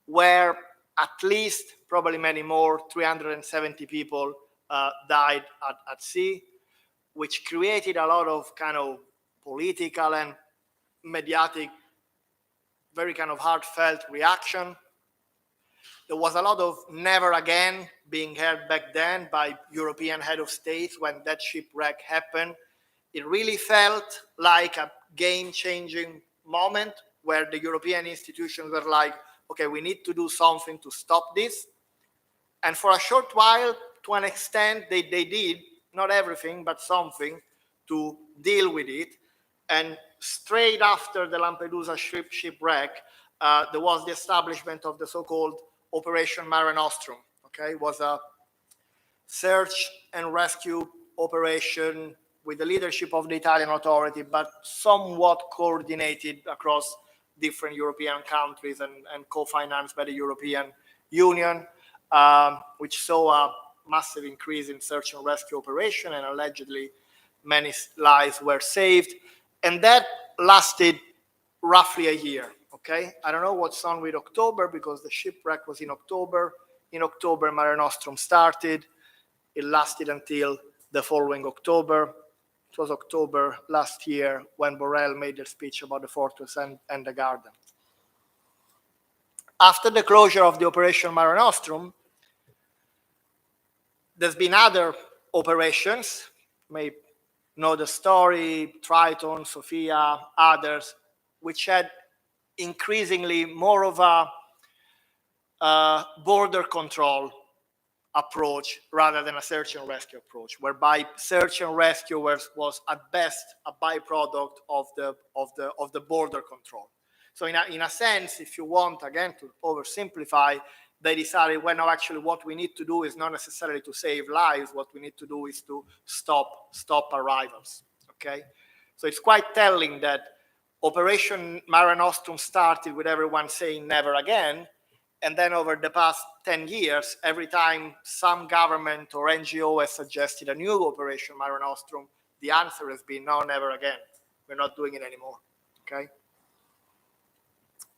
where at least, probably many more, 370 people died at sea, which created a lot of kind of political and mediatic, very kind of heartfelt reaction. There was a lot of never again being heard back then by European head of states when that shipwreck happened. It really felt like a game-changing moment where the European institutions were like, okay, we need to do something to stop this. And for a short while, to an extent, they did, not everything, but something to deal with it. And straight after the Lampedusa shipwreck, there was the establishment of the so-called Operation Mare Nostrum. Okay, it was a search and rescue operation with the leadership of the Italian authority, but somewhat coordinated across different European countries and co-financed by the European Union, which saw a massive increase in search and rescue operation, and allegedly many lives were saved. And that lasted roughly a year. Okay, I don't know what's on with October because the shipwreck was in October. In October, Mare Nostrum started. It lasted until the following October. It was October last year when Borrell made their speech about the fortress and the garden. After the closure of the Operation Mare Nostrum, there's been other operations. You may know the story, Triton, Sophia, others, which had increasingly more of a border control approach rather than a search and rescue approach, whereby search and rescue was at best a byproduct of the border control. So in a sense, if you want, again, to oversimplify, they decided, well, no, actually what we need to do is not necessarily to save lives. What we need to do is to stop arrivals, okay? So it's quite telling that Operation Mare Nostrum started with everyone saying never again, and then over the past 10 years, every time some government or NGO has suggested a new Operation Mare Nostrum, the answer has been no, never again. We're not doing it anymore, okay?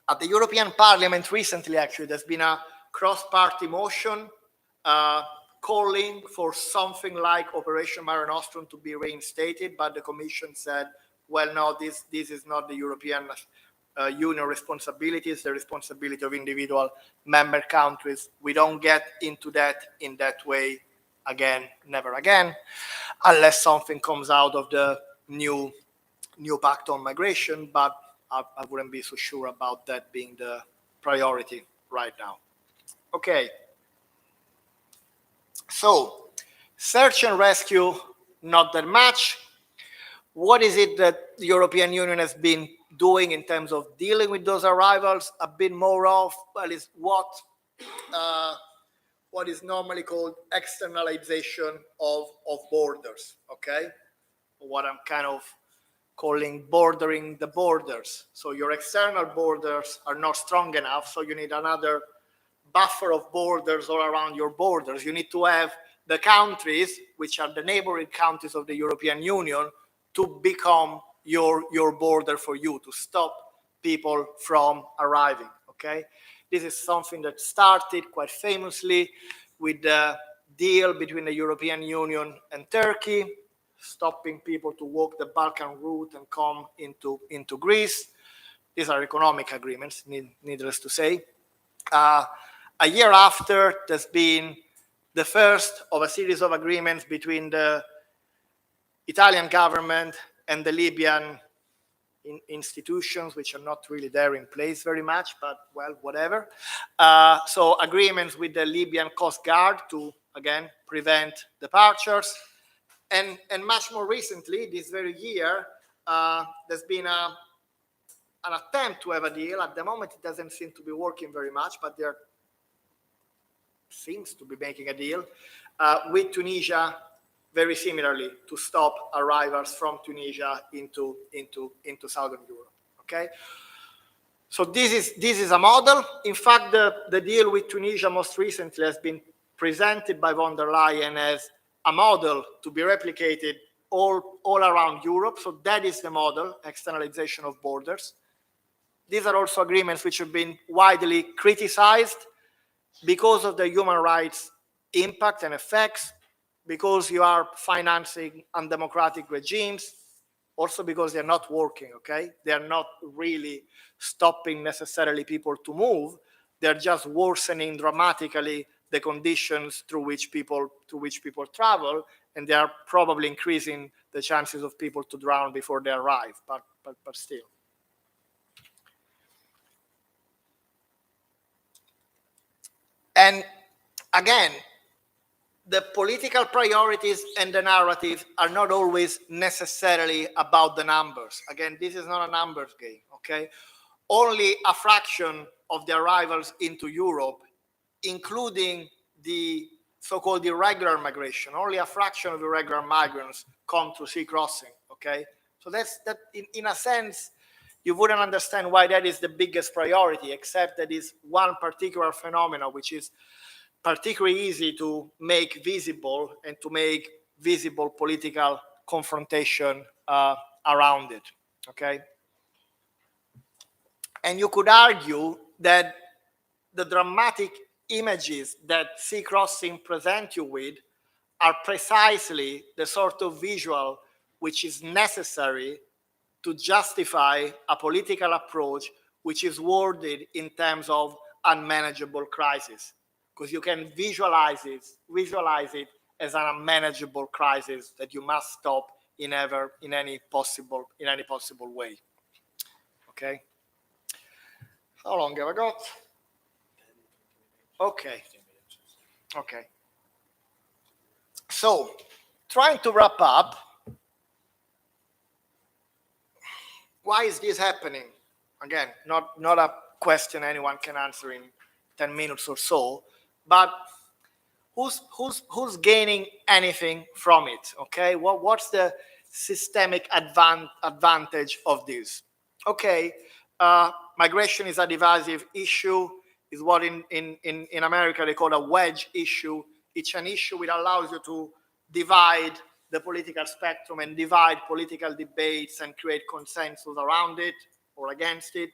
At the European Parliament recently, actually, there's been a cross-party motion calling for something like Operation Mare Nostrum to be reinstated, but the Commission said, well, no, this is not the European Union responsibility, it's the responsibility of individual member countries. We don't get into that in that way again, never again, unless something comes out of the new pact on migration, but I wouldn't be so sure about that being the priority right now. Okay. So, search and rescue, not that much. What is it that the European Union has been doing in terms of dealing with those arrivals? A bit more of, well, is what is normally called externalization of borders, okay? What I'm kind of calling bordering the borders. So your external borders are not strong enough, so you need another buffer of borders all around your borders. You need to have the countries, which are the neighboring countries of the European Union, to become your border for you, to stop people from arriving, okay? This is something that started quite famously with the deal between the European Union and Turkey, stopping people to walk the Balkan route and come into Greece. These are economic agreements, needless to say. A year after, there's been the first of a series of agreements between the Italian government and the Libyan institutions, which are not really there in place very much, but well, whatever. So agreements with the Libyan Coast Guard to, again, prevent departures. And much more recently, this very year, there's been an attempt to have a deal. At the moment, it doesn't seem to be working very much, but there seems to be making a deal with Tunisia, very similarly, to stop arrivals from Tunisia into Southern Europe. Okay, so this is a model. In fact, the deal with Tunisia most recently has been presented by von der Leyen as a model to be replicated all around Europe. So that is the model, externalization of borders. These are also agreements which have been widely criticized because of the human rights impact and effects, because you are financing undemocratic regimes, also because they're not working, okay? They're not really stopping necessarily people to move. They're just worsening dramatically the conditions through which people travel, and they are probably increasing the chances of people to drown before they arrive, but still. And again, the political priorities and the narrative are not always necessarily about the numbers. Again, this is not a numbers game, okay? Only a fraction of the arrivals into Europe, including the so-called irregular migration, only a fraction of irregular migrants come through sea crossing, okay? So that's that. In a sense, you wouldn't understand why that is the biggest priority, except that is one particular phenomenon which is particularly easy to make visible and to make visible political confrontation around it, okay? And you could argue that the dramatic images that sea crossing present you with are precisely the sort of visual which is necessary to justify a political approach which is worded in terms of unmanageable crisis, because you can visualize it as an unmanageable crisis that you must stop in any possible way. Okay. How long have I got? Okay. Okay. So, trying to wrap up, why is this happening? Again, not a question anyone can answer in 10 minutes or so, but who's gaining anything from it? Okay, what's the systemic advantage of this? Okay, migration is a divisive issue. Is what in America they call a wedge issue. It's an issue which allows you to divide the political spectrum and divide political debates and create consensus around it or against it.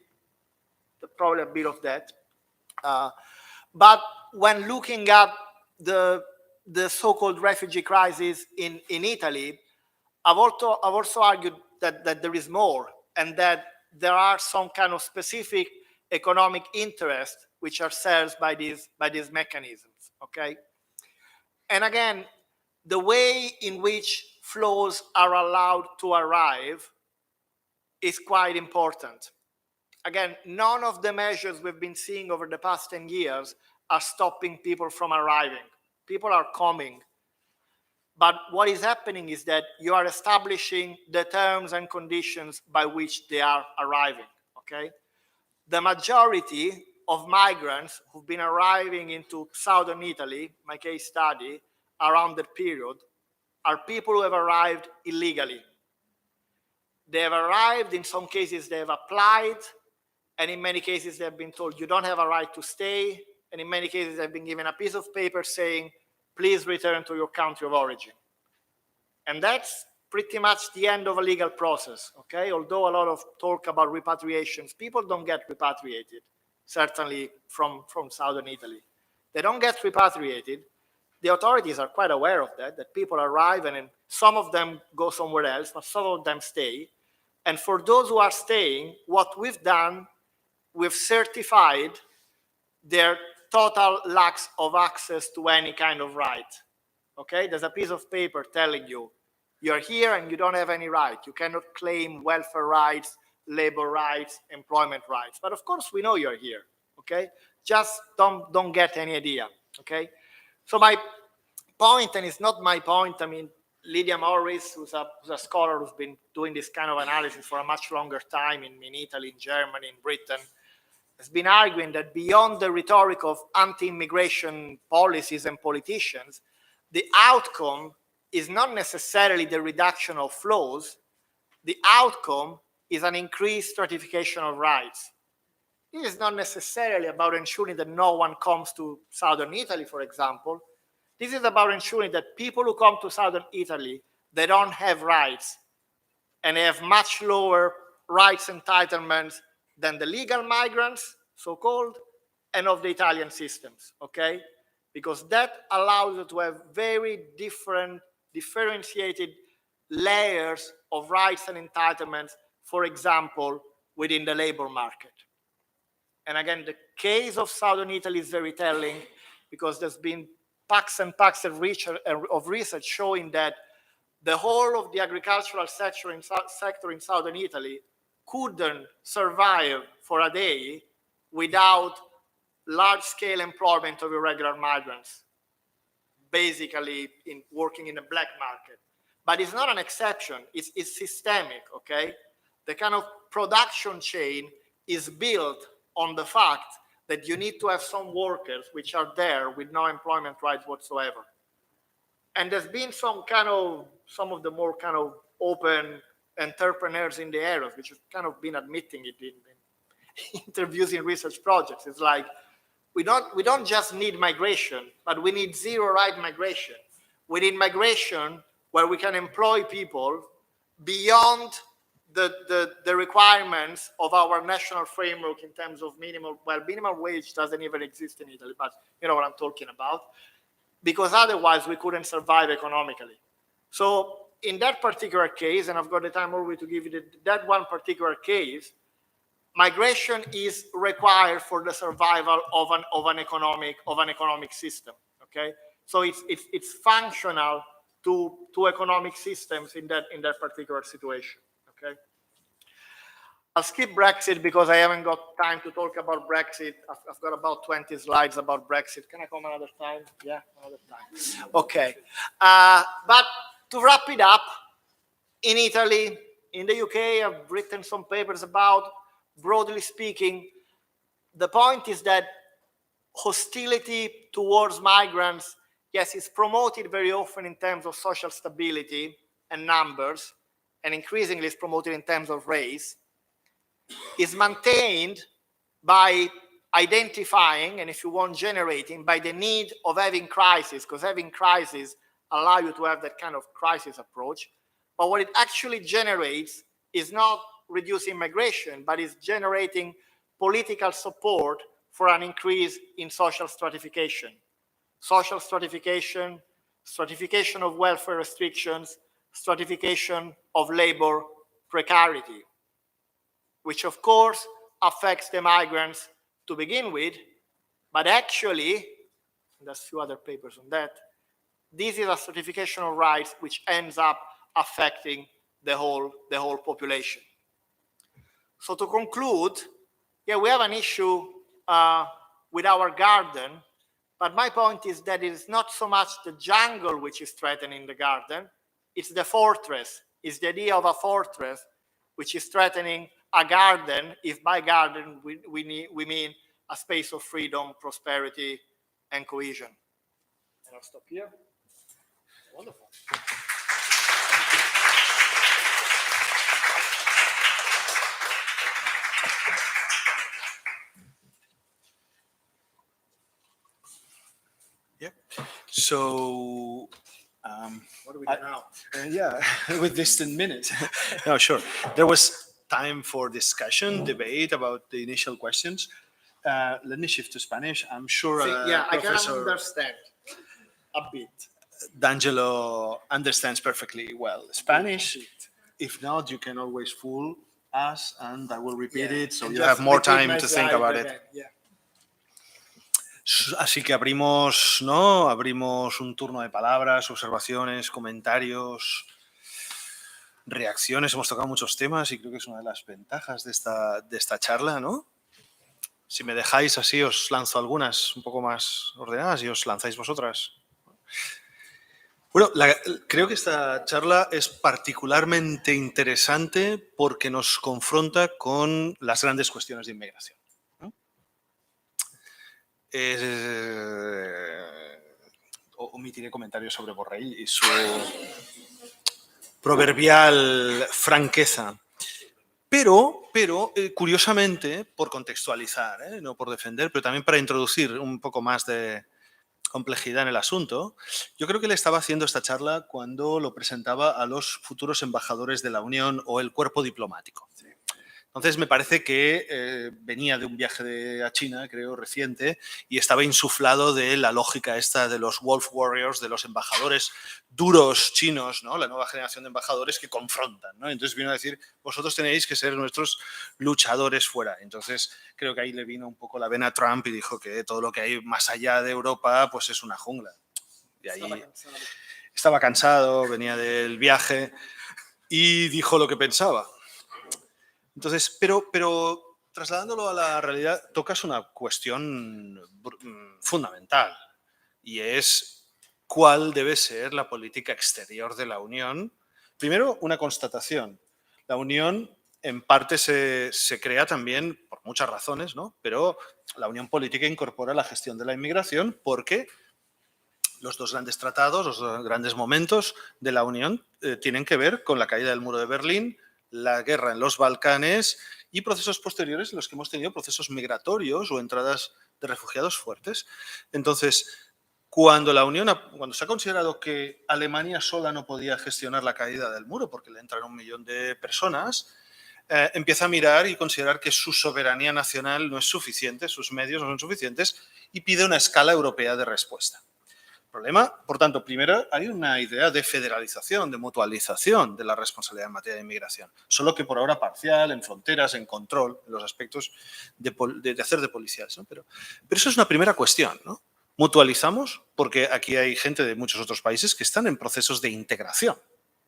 Probably a bit of that. But when looking at the so-called refugee crisis in Italy, I've also argued that there is more, and that there are some kind of specific economic interests which are served by these mechanisms. Okay, and again, the way in which flows are allowed to arrive is quite important. Again, none of the measures we've been seeing over the past 10 years are stopping people from arriving. People are coming. But what is happening is that you are establishing the terms and conditions by which they are arriving, okay? The majority of migrants who've been arriving into southern Italy, my case study, around that period, are people who have arrived illegally. They have arrived, in some cases they have applied, and in many cases they have been told you don't have a right to stay, and in many cases they've been given a piece of paper saying, please return to your country of origin. And that's pretty much the end of a legal process, okay? Although a lot of talk about repatriations, people don't get repatriated, certainly from southern Italy. They don't get repatriated. The authorities are quite aware of that people arrive and some of them go somewhere else, but some of them stay. And for those who are staying, what we've done, we've certified their total lack of access to any kind of right. Okay, there's a piece of paper telling you, you're here and you don't have any right. You cannot claim welfare rights, labor rights, employment rights. But of course, we know you're here. Okay, just don't get any idea. Okay, so my point, and it's not my point. I mean, Lydia Morris, who's a scholar who's been doing this kind of analysis for a much longer time in Italy, in Germany, in Britain, has been arguing that beyond the rhetoric of anti-immigration policies and politicians, the outcome is not necessarily the reduction of flows. The outcome is an increased stratification of rights. It is not necessarily about ensuring that no one comes to southern Italy, for example. This is about ensuring that people who come to southern Italy, they don't have rights and they have much lower rights entitlements than the legal migrants, so-called, and of the Italian systems, okay? Because that allows you to have very differentiated layers of rights and entitlements, for example, within the labor market. And again, the case of southern Italy is very telling because there's been packs and packs of research showing that the whole of the agricultural sector in southern Italy couldn't survive for a day without large-scale employment of irregular migrants, basically working in the black market. But it's not an exception, it's systemic, okay? The kind of production chain is built on the fact that you need to have some workers which are there with no employment rights whatsoever. And there's been some of the more kind of open entrepreneurs in the area, which have kind of been admitting it in interviews in research projects. It's like, we don't just need migration, but we need zero right migration. We need migration where we can employ people beyond the requirements of our national framework in terms of minimum wage doesn't even exist in Italy, but you know what I'm talking about, because otherwise we couldn't survive economically. So in that particular case, and I've got the time already to give you that one particular case, migration is required for the survival of an economic system. Okay, so it's functional to economic systems in that particular situation. Okay, I'll skip Brexit because I haven't got time to talk about Brexit. I've got about 20 slides about Brexit. Can I come another time? Yeah, another time. Okay, but to wrap it up, in Italy, in the UK, I've written some papers about. Broadly speaking, the point is that hostility towards migrants, yes, is promoted very often in terms of social stability and numbers, and increasingly is promoted in terms of race, is maintained by identifying, and if you want, generating, by the need of having crisis, because having crisis allow you to have that kind of crisis approach. But what it actually generates is not reducing migration, but is generating political support for an increase in social stratification. Social stratification, stratification of welfare restrictions, stratification of labor precarity, which of course affects the migrants to begin with, but actually, and there's a few other papers on that, this is a stratification of rights which ends up affecting the whole population. So to conclude, yeah, we have an issue with our garden, but my point is that it is not so much the jungle which is threatening the garden, it's the fortress. It's the idea of a fortress which is threatening a garden, if by garden we mean a space of freedom, prosperity, and cohesion. And I'll stop here. Wonderful.
Yep. So
What do we do now?
Yeah, with distant minutes. No, sure. There was time for discussion, debate about the initial questions. Let me shift to Spanish. I'm sure
Yeah, I can
Professor
understand a bit.
D'Angelo understands perfectly well Spanish. If not, you can always fool us and I will repeat it so
And
you
just
have more
repeat
time
my
to think
slide
about it.
again. Yeah.
Así que abrimos, ¿no? Abrimos un turno de palabras, observaciones, comentarios, reacciones. Hemos tocado muchos temas y creo que es una de las ventajas de esta charla, ¿no? Si me dejáis así, os lanzo algunas un poco más ordenadas y os lanzáis vosotras. Bueno, creo que esta charla es particularmente interesante porque nos confronta con las grandes cuestiones de inmigración, ¿no? Omitiré comentarios sobre Borrell y su proverbial franqueza. Pero curiosamente, por contextualizar, no por defender, pero también para introducir un poco más de complejidad en el asunto, yo creo que le estaba haciendo esta charla cuando lo presentaba a los futuros embajadores de la Unión o el cuerpo diplomático. Entonces me parece que venía de un viaje a China, creo, reciente, y estaba insuflado de la lógica esta de los Wolf Warriors, de los embajadores duros chinos, ¿no? La nueva generación de embajadores que confrontan, ¿no? Entonces vino a decir, vosotros tenéis que ser nuestros luchadores fuera. Entonces creo que ahí le vino un poco la vena a Trump y dijo que todo lo que hay más allá de Europa pues es una jungla. Y ahí estaba cansado, venía del viaje y dijo lo que pensaba. Entonces, pero trasladándolo a la realidad, tocas una cuestión fundamental y es cuál debe ser la política exterior de la Unión. Primero, una constatación. La Unión en parte se crea también por muchas razones, ¿no? Pero la Unión Política incorpora la gestión de la inmigración porque los dos grandes tratados, los dos grandes momentos de la Unión tienen que ver con la caída del muro de Berlín, la guerra en los Balcanes y procesos posteriores en los que hemos tenido procesos migratorios o entradas de refugiados fuertes. Entonces, cuando se ha considerado que Alemania sola no podía gestionar la caída del muro porque le entran 1 millón de personas, empieza a mirar y considerar que su soberanía nacional no es suficiente, sus medios no son suficientes y pide una escala europea de respuesta. Problema, por tanto, primero hay una idea de federalización, de mutualización de la responsabilidad en materia de inmigración, solo que por ahora parcial, en fronteras, en control, en los aspectos de hacer de policiales, ¿no? Pero eso es una primera cuestión, ¿no? Mutualizamos porque aquí hay gente de muchos otros países que están en procesos de integración,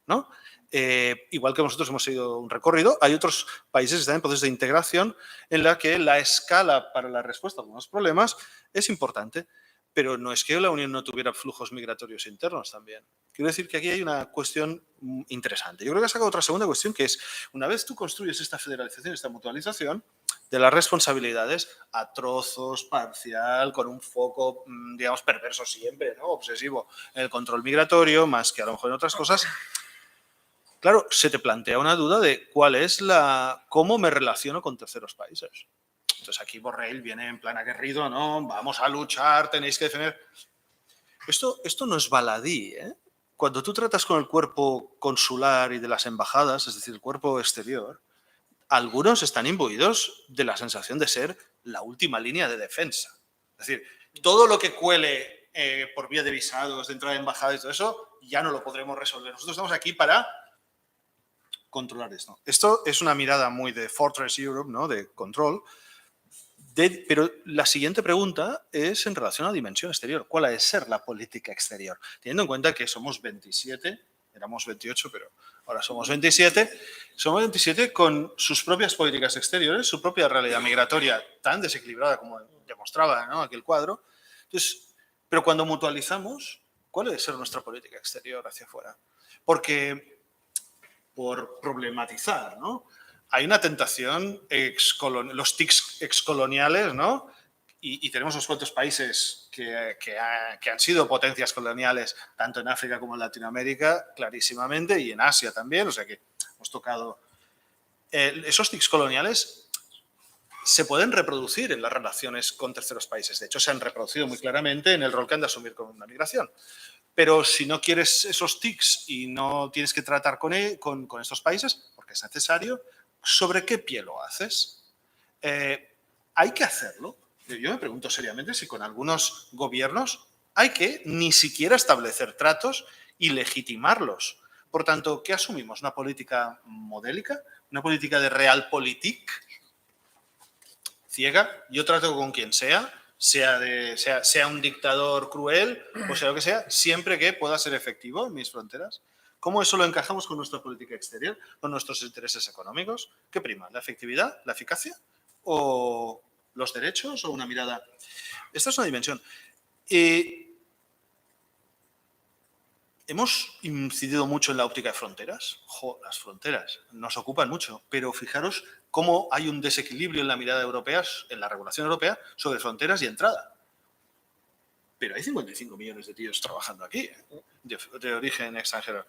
¿no? Igual que nosotros hemos seguido un recorrido, hay otros países que están en procesos de integración en la que la escala para la respuesta a algunos problemas es importante. Pero no es que la Unión no tuviera flujos migratorios internos también. Quiero decir que aquí hay una cuestión interesante. Yo creo que ha sacado otra segunda cuestión, que es, una vez tú construyes esta federalización, esta mutualización de las responsabilidades a trozos, parcial, con un foco, digamos, perverso siempre, ¿no? Obsesivo en el control migratorio, más que a lo mejor en otras cosas, claro, se te plantea una duda de cómo me relaciono con terceros países. Entonces aquí Borrell viene en plan aguerrido, ¿no? Vamos a luchar, tenéis que defender. Esto no es baladí, ¿eh? Cuando tú tratas con el cuerpo consular y de las embajadas, es decir, el cuerpo exterior, algunos están imbuidos de la sensación de ser la última línea de defensa. Es decir, todo lo que cuele por vía de visados, de entrada de embajadas y todo eso, ya no lo podremos resolver. Nosotros estamos aquí para controlar esto. Esto es una mirada muy de Fortress Europe, ¿no? De control. Pero la siguiente pregunta es en relación a la dimensión exterior. ¿Cuál ha de ser la política exterior? Teniendo en cuenta que somos 27, éramos 28, pero ahora somos 27. Somos 27 con sus propias políticas exteriores, su propia realidad migratoria tan desequilibrada como demostraba, ¿no? Aquel cuadro. Entonces, pero cuando mutualizamos, ¿cuál ha de ser nuestra política exterior hacia afuera? Porque, por problematizar, ¿no? Hay una tentación, los tics excoloniales, ¿no? Y tenemos unos cuantos países que han sido potencias coloniales, tanto en África como en Latinoamérica, clarísimamente, y en Asia también, o sea que hemos tocado. Esos tics coloniales se pueden reproducir en las relaciones con terceros países. De hecho, se han reproducido muy claramente en el rol que han de asumir con una migración. Pero si no quieres esos tics y no tienes que tratar con estos países, porque es necesario, ¿sobre qué pie lo haces? ¿Hay que hacerlo? Yo me pregunto seriamente si con algunos gobiernos hay que ni siquiera establecer tratos y legitimarlos. Por tanto, ¿qué asumimos? ¿Una política modélica? ¿Una política de realpolitik? Ciega. Yo trato con quien sea un dictador cruel o sea lo que sea, siempre que pueda ser efectivo en mis fronteras. ¿Cómo eso lo encajamos con nuestra política exterior, con nuestros intereses económicos? ¿Qué prima? ¿La efectividad, la eficacia o los derechos o una mirada? Esta es una dimensión. Hemos incidido mucho en la óptica de fronteras. Las fronteras nos ocupan mucho, pero fijaros cómo hay un desequilibrio en la mirada europea, en la regulación europea, sobre fronteras y entrada. Pero hay 55 millones de tíos trabajando aquí, de origen extranjero.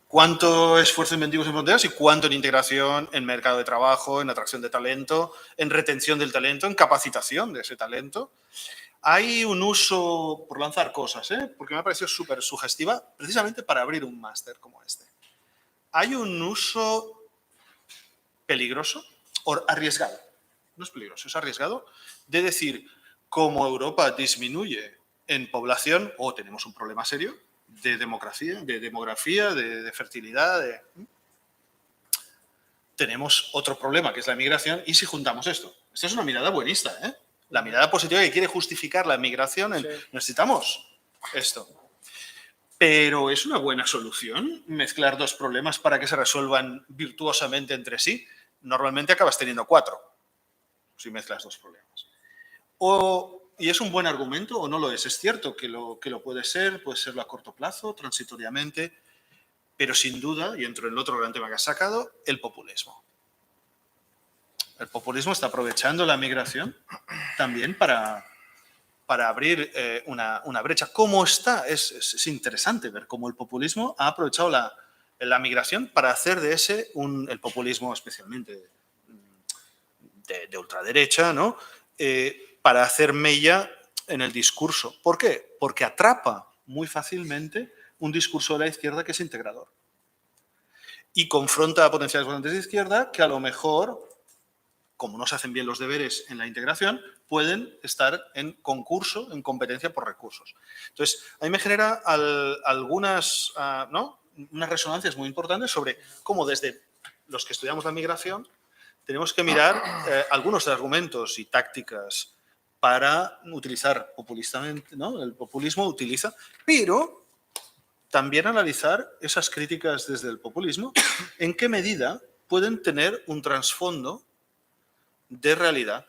¿Cuánto esfuerzo inventivos en fronteras y cuánto en integración, en mercado de trabajo, en atracción de talento, en retención del talento, en capacitación de ese talento? Hay un uso, por lanzar cosas, porque me ha parecido súper sugestiva, precisamente para abrir un máster como este. Hay un uso peligroso o arriesgado, no es peligroso, es arriesgado, de decir, como Europa disminuye en población, tenemos un problema serio de demografía, de fertilidad, tenemos otro problema que es la migración, y si juntamos esto. Esta es una mirada buenista, la mirada positiva que quiere justificar la migración. Sí. Necesitamos esto. Pero ¿es una buena solución mezclar dos problemas para que se resuelvan virtuosamente entre sí? Normalmente acabas teniendo 4 si mezclas dos problemas. ¿Y es un buen argumento o no lo es? Es cierto que lo puede serlo a corto plazo, transitoriamente, pero sin duda, y entro en el otro gran tema que has sacado, el populismo. El populismo está aprovechando la migración también para abrir una brecha. ¿Cómo está? Es interesante ver cómo el populismo ha aprovechado la migración para hacer de ese el populismo especialmente de ultraderecha, ¿no? Para hacer mella en el discurso. ¿Por qué? Porque atrapa muy fácilmente un discurso de la izquierda que es integrador. Y confronta a potenciales votantes de izquierda que a lo mejor, como no se hacen bien los deberes en la integración, pueden estar en concurso, en competencia por recursos. Entonces, a mí me genera algunas unas resonancias muy importantes sobre cómo desde los que estudiamos la migración tenemos que mirar algunos argumentos y tácticas para utilizar populistamente, ¿no? El populismo utiliza, pero también analizar esas críticas desde el populismo, en qué medida pueden tener un trasfondo de realidad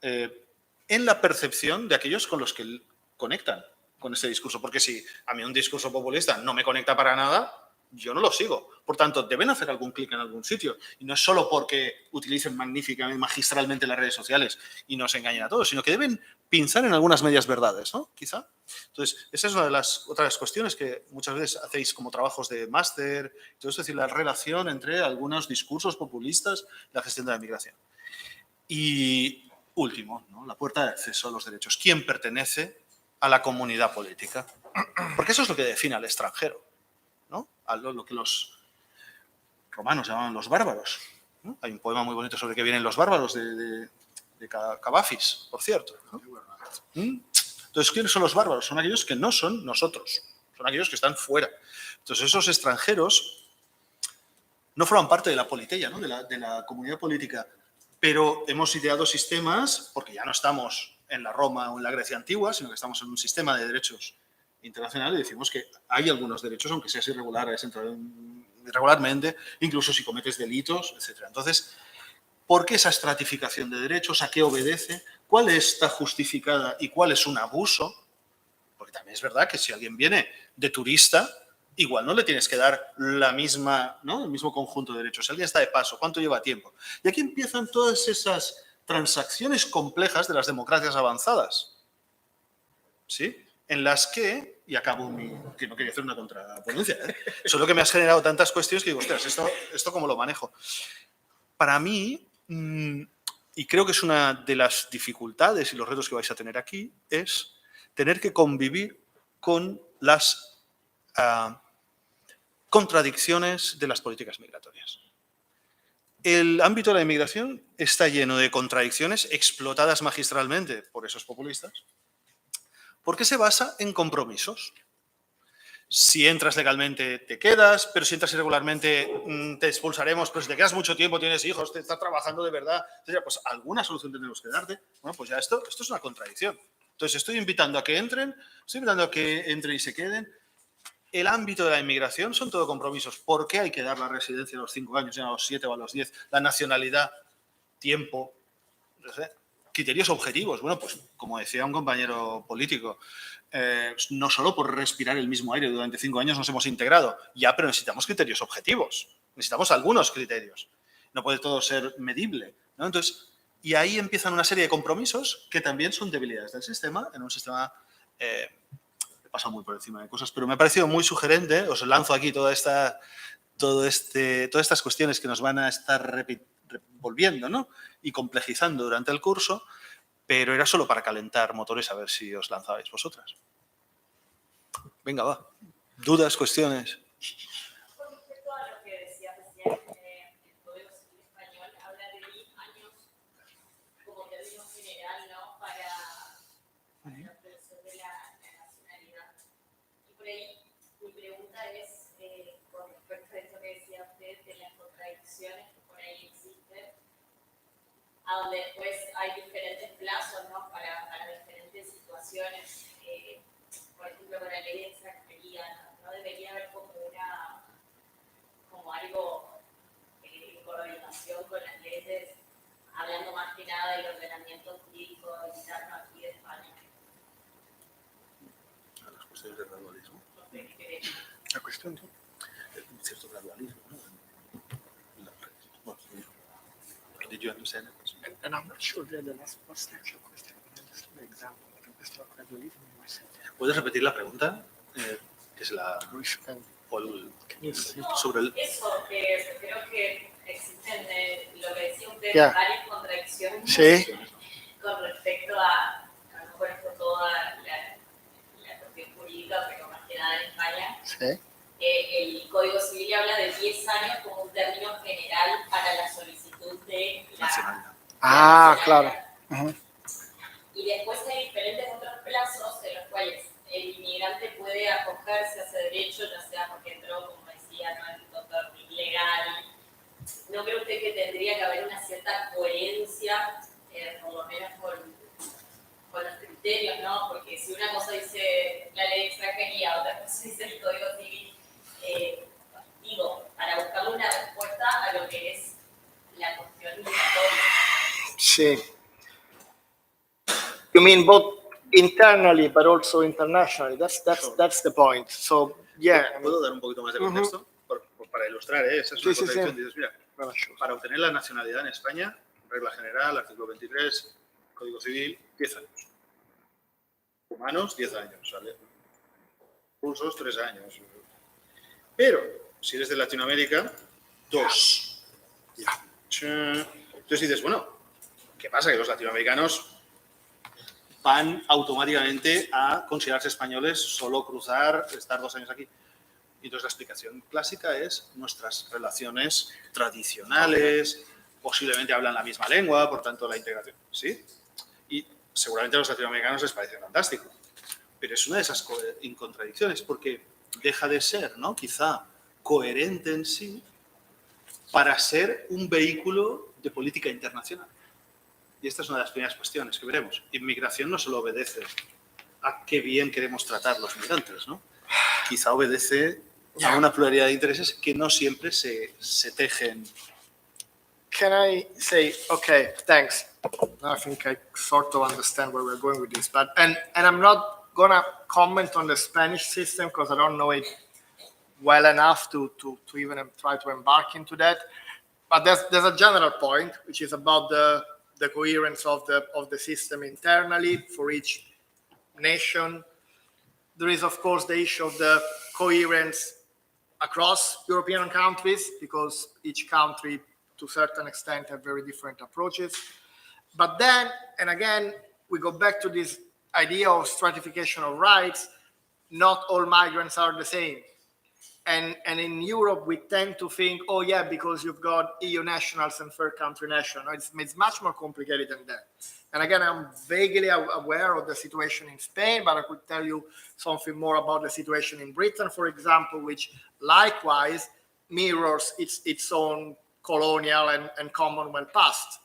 en la percepción de aquellos con los que conectan con ese discurso. Porque si a mí un discurso populista no me conecta para nada, yo no lo sigo. Por tanto, deben hacer algún clic en algún sitio. Y no es solo porque utilicen magníficamente, magistralmente las redes sociales y nos engañen a todos, sino que deben pensar en algunas medias verdades, ¿no? Quizá. Entonces, esa es una de las otras cuestiones que muchas veces hacéis como trabajos de máster, es decir, la relación entre algunos discursos populistas y la gestión de la migración. Y último, ¿no? La puerta de acceso a los derechos. ¿Quién pertenece a la comunidad política? Porque eso es lo que define al extranjero, ¿no? A lo que los romanos llamaban los bárbaros, ¿no? Hay un poema muy bonito sobre que vienen los bárbaros de Cavafis, por cierto, ¿no? Entonces, ¿quiénes son los bárbaros? Son aquellos que no son nosotros, son aquellos que están fuera. Entonces, esos extranjeros no forman parte de la politeia, ¿no? de la comunidad política, pero hemos ideado sistemas, porque ya no estamos en la Roma o en la Grecia antigua, sino que estamos en un sistema de derechos internacional y decimos que hay algunos derechos, aunque seas irregularmente, incluso si cometes delitos, etc. Entonces, ¿por qué esa estratificación de derechos? ¿A qué obedece? ¿Cuál está justificada y cuál es un abuso? Porque también es verdad que si alguien viene de turista, igual no le tienes que dar la misma, ¿no? el mismo conjunto de derechos. Si alguien está de paso, ¿cuánto lleva tiempo? Y aquí empiezan todas esas transacciones complejas de las democracias avanzadas, ¿sí? En las que, y acabo que no quería hacer una contraponencia, solo que me has generado tantas cuestiones que digo, ostras, ¿esto cómo lo manejo? Para mí, y creo que es una de las dificultades y los retos que vais a tener aquí, es tener que convivir con las contradicciones de las políticas migratorias. El ámbito de la inmigración está lleno de contradicciones explotadas magistralmente por esos populistas, porque se basa en compromisos. Si entras legalmente te quedas, pero si entras irregularmente te expulsaremos, pero si te quedas mucho tiempo, tienes hijos, te estás trabajando de verdad, etcétera, pues alguna solución tenemos que darte. Bueno, pues ya esto es una contradicción. Entonces estoy invitando a que entren y se queden. El ámbito de la inmigración son todo compromisos. ¿Por qué hay que dar la residencia a los 5 años, a los 7 o a los 10? La nacionalidad, tiempo, no sé, criterios objetivos. Bueno, pues como decía un compañero político, no solo por respirar el mismo aire durante 5 años nos hemos integrado, ya, pero necesitamos criterios objetivos. Necesitamos algunos criterios. No puede todo ser medible, ¿no? Entonces, y ahí empiezan una serie de compromisos que también son debilidades del sistema, en un sistema... pasa muy por encima de cosas, pero me ha parecido muy sugerente, os lanzo aquí todas estas cuestiones que nos van a estar revolviendo, ¿no? Y complejizando durante el curso, pero era solo para calentar motores a ver si os lanzabais vosotras. Venga, va. ¿Dudas, cuestiones?
Con respecto a lo que decía recién, el Código Civil Español habla de 10 años como término general, ¿no? Para la obtención de la nacionalidad. Y por ahí mi pregunta es, con respecto a esto que decía usted, de las contradicciones que por ahí existen, a donde después hay diferentes plazos, ¿no? Para diferentes situaciones. Por ejemplo, con la ley de extranjería, ¿no? Debería haber como algo en coordinación con las leyes, hablando más que nada del ordenamiento jurídico interno aquí de España.
Las cuestiones de gradualismo.
La cuestión de
un cierto gradualismo, ¿no? Did you understand it?
And I'm not sure that the last actual question. The example of the question of gradualism.
¿Puedes repetir la pregunta? Que es la... sobre el...
Eso, que creo que existen, lo que decía usted,
Yeah.
varias contradicciones
Sí.
con respecto a lo mejor esto toda la cuestión jurídica, pero más que nada en España.
Sí.
El Código Civil habla de 10 años como un término general para la solicitud de la
nacionalidad.
nacionalidad.
Claro. Uh-huh.
Y después hay diferentes otros plazos en los cuales el inmigrante puede acogerse a ese derecho, ya sea porque entró, como decía, ¿no? En doctor legal. ¿No cree usted que tendría que haber una cierta coherencia, por lo menos con los criterios, ¿no? Porque si una cosa dice la ley de extranjería, otra cosa dice el Código Civil, para buscar una respuesta a lo que es la cuestión migratoria.
Sí. You mean both internally but also internationally? That's the point. So, yeah.
¿Puedo dar un poquito más de contexto? Para ilustrar, esa es una contradicción. Dices, mira, para obtener la nacionalidad en España, regla general, artículo 23, Código Civil, 10 años. Humanos, 10 años, ¿vale? Rusos, 3 años. Pero, si eres de Latinoamérica, 2. Entonces dices, bueno, ¿qué pasa? Que los latinoamericanos van automáticamente a considerarse españoles, solo cruzar, estar 2 años aquí. Y entonces la explicación clásica es nuestras relaciones tradicionales, posiblemente hablan la misma lengua, por tanto la integración, ¿sí? Y seguramente a los latinoamericanos les parece fantástico. Pero es una de esas contradicciones, porque deja de ser, ¿no? Quizá coherente en sí para ser un vehículo de política internacional. Y esta es una de las primeras cuestiones que veremos. Inmigración no solo obedece a qué bien queremos tratar los migrantes, ¿no? Quizá obedece a una pluralidad de intereses que no siempre se tejen.
Can I say, okay, thanks. I think I sort of understand where we're going with this, but and I'm not gonna comment on the Spanish system because I don't know it well enough to even try to embark into that. But there's a general point which is about the coherence of the system internally for each nation. There is, of course, the issue of the coherence across European countries, because each country, to a certain extent, have very different approaches. But then, and again, we go back to this idea of stratification of rights, not all migrants are the same. And in Europe, we tend to think, oh yeah, because you've got EU nationals and third country nationals. It's much more complicated than that. And again, I'm vaguely aware of the situation in Spain, but I could tell you something more about the situation in Britain, for example, which likewise mirrors its own colonial and Commonwealth past,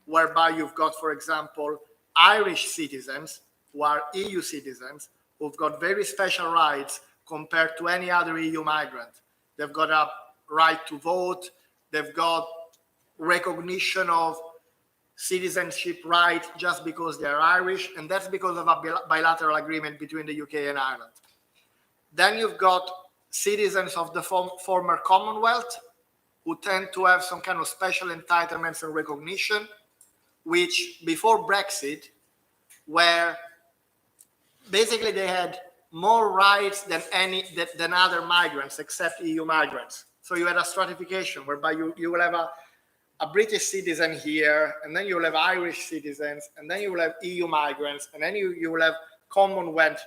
whereby you've got, for example, Irish citizens who are EU citizens who've got very special rights compared to any other EU migrant. They've got a right to vote, they've got recognition of citizenship right just because they're Irish, and that's because of a bilateral agreement between the UK and Ireland. Then you've got citizens of the former Commonwealth who tend to have some kind of special entitlements and recognition, which before Brexit, where basically they had more rights than other migrants except EU migrants. So you had a stratification whereby you will have a British citizen here, and then you will have Irish citizens, and then you will have EU migrants, and then you will have Commonwealth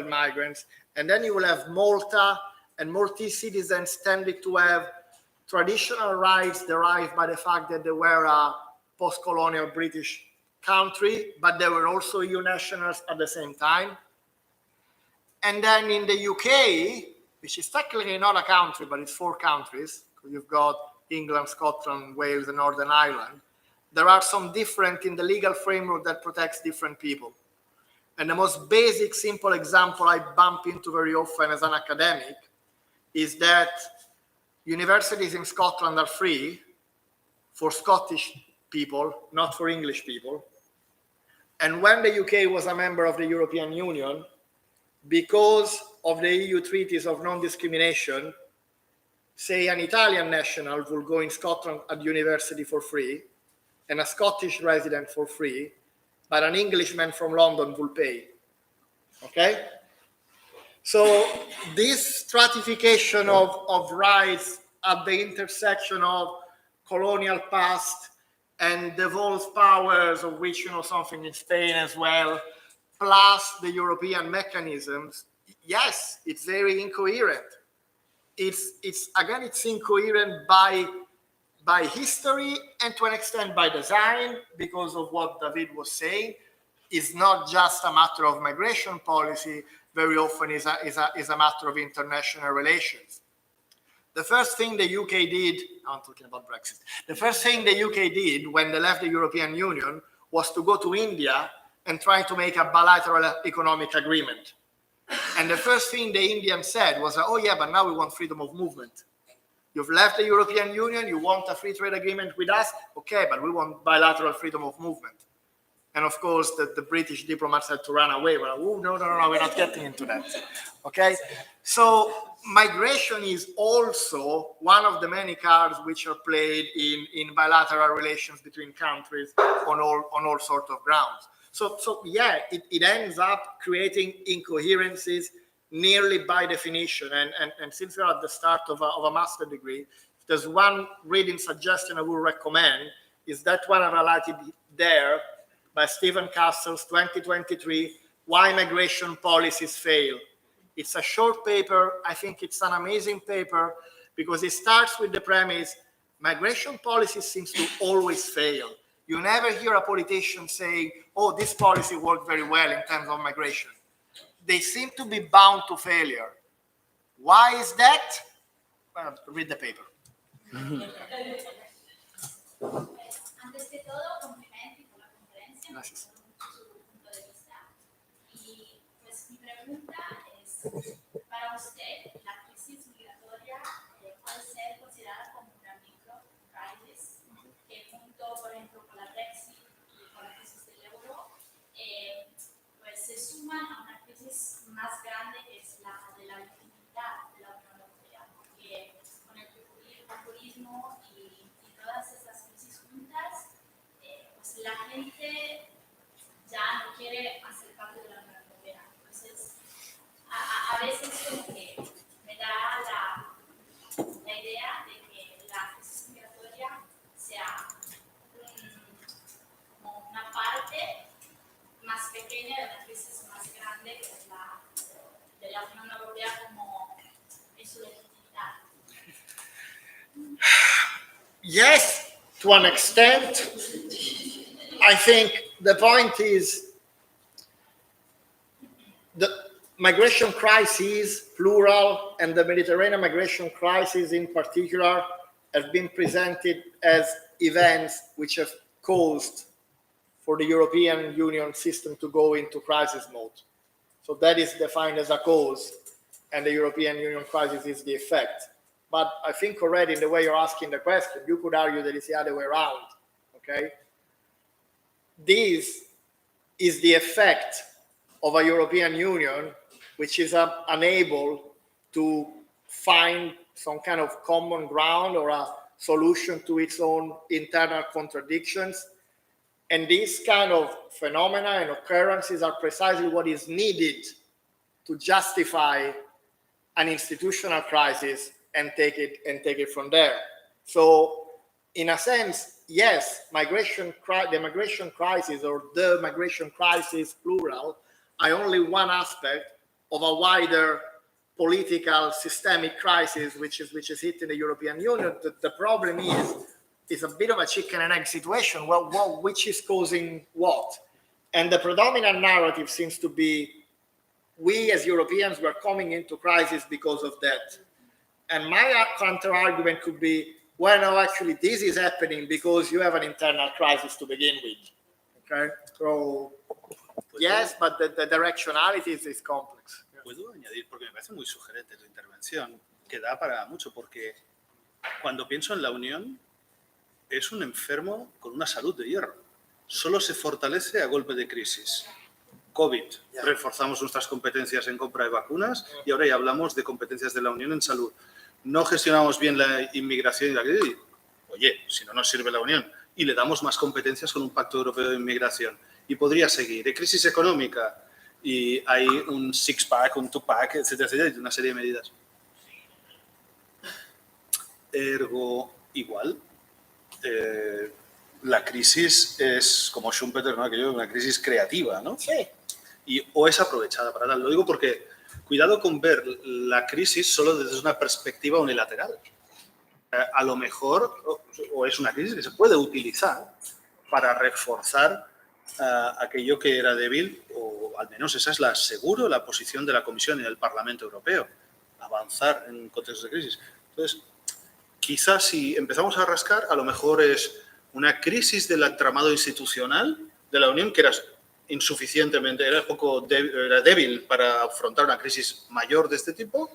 migrants, and then you will have Malta, and Maltese citizens tended to have traditional rights derived by the fact that they were a post-colonial British country, but they were also EU nationals at the same time. And then in the UK, which is technically not a country, but it's 4 countries, because you've got England, Scotland, Wales, and Northern Ireland, there are some different in the legal framework that protects different people. And the most basic, simple example I bump into very often as an academic is that universities in Scotland are free for Scottish people, not for English people. And when the UK was a member of the European Union, because of the EU treaties of non-discrimination, say an Italian national will go in Scotland at university for free, and a Scottish resident for free, but an Englishman from London will pay. Okay? So this stratification of rights at the intersection of colonial past and devolved powers, of which you know something in Spain as well, plus the European mechanisms, yes, it's very incoherent. It's incoherent by history and to an extent by design, because of what David was saying. It's not just a matter of migration policy, very often is a matter of international relations. The first thing the UK did, I'm talking about Brexit, the first thing the UK did when they left the European Union was to go to India and try to make a bilateral economic agreement. And the first thing the Indians said was, oh yeah, but now we want freedom of movement. You've left the European Union, you want a free trade agreement with us, okay, but we want bilateral freedom of movement. And of course, the British diplomats had to run away. But, oh, no, we're not getting into that. Okay? So migration is also one of the many cards which are played in bilateral relations between countries on all sorts of grounds. So yeah, it ends up creating incoherences nearly by definition. And since we're at the start of a master degree, if there's one reading suggestion I would recommend, is that one I highlighted there by Stephen Castle's 2023, Why Migration Policies Fail. It's a short paper. I think it's an amazing paper because it starts with the premise, migration policy seems to always fail. You never hear a politician saying, oh, this policy worked very well in terms of migration. They seem to be bound to failure. Why is that? Well, read the paper.
Antes que todo, complimenti por la conferencia,
Gracias.
por su punto de vista. Y pues mi pregunta es, para usted, la crisis migratoria puede ser considerada como una micro-crisis, que junto, por ejemplo, con la Brexit y con la crisis del euro, pues se suman a una crisis más grande que es la de la legitimidad de la Unión Europea, porque con el populismo y todas esas crisis juntas, pues la gente ya no quiere hacer parte de la Unión Europea. Entonces, a veces como que me da la idea de que la crisis migratoria sea como una parte más pequeña de una crisis podría como eso legitimar.
Yes, to an extent. I think the point is the migration crisis, plural, and the Mediterranean migration crisis in particular have been presented as events which have caused for the European Union system to go into crisis mode. So that is defined as a cause, and the European Union crisis is the effect. But I think already in the way you're asking the question, you could argue that it's the other way around, okay? This is the effect of a European Union which is unable to find some kind of common ground or a solution to its own internal contradictions. And these kind of phenomena and occurrences are precisely what is needed to justify an institutional crisis and take it from there. So, in a sense, yes, the migration crisis or the migration crisis, plural, are only one aspect of a wider political systemic crisis which is hitting the European Union. The problem is a bit of a chicken and egg situation. Well, which is causing what? And the predominant narrative seems to be we as Europeans were coming into crisis because of that. And my counter argument could be, well, no, actually, this is happening because you have an internal crisis to begin with. Okay? So, yes, but the directionality is complex.
¿Puedo añadir? Porque me parece muy sugerente tu intervención, que da para mucho, porque cuando pienso en la Unión, es un enfermo con una salud de hierro. Solo se fortalece a golpe de crisis. COVID, reforzamos nuestras competencias en compra de vacunas y ahora ya hablamos de competencias de la Unión en salud. No gestionamos bien la inmigración y la crisis. Oye, si no nos sirve la Unión y le damos más competencias con un pacto europeo de inmigración. Y podría seguir. De crisis económica y hay un six-pack, un two-pack, etcétera, etcétera, y una serie de medidas. Ergo, igual, la crisis es, como Schumpeter, ¿no? Aquello, una crisis creativa, ¿no?
Sí.
O es aprovechada para tal. Lo digo porque cuidado con ver la crisis solo desde una perspectiva unilateral. A lo mejor, o es una crisis que se puede utilizar para reforzar aquello que era débil, o al menos esa es seguro la posición de la Comisión y del Parlamento Europeo, avanzar en contextos de crisis. Entonces, quizás si empezamos a rascar, a lo mejor es una crisis del entramado institucional de la Unión que era insuficientemente, era débil para afrontar una crisis mayor de este tipo,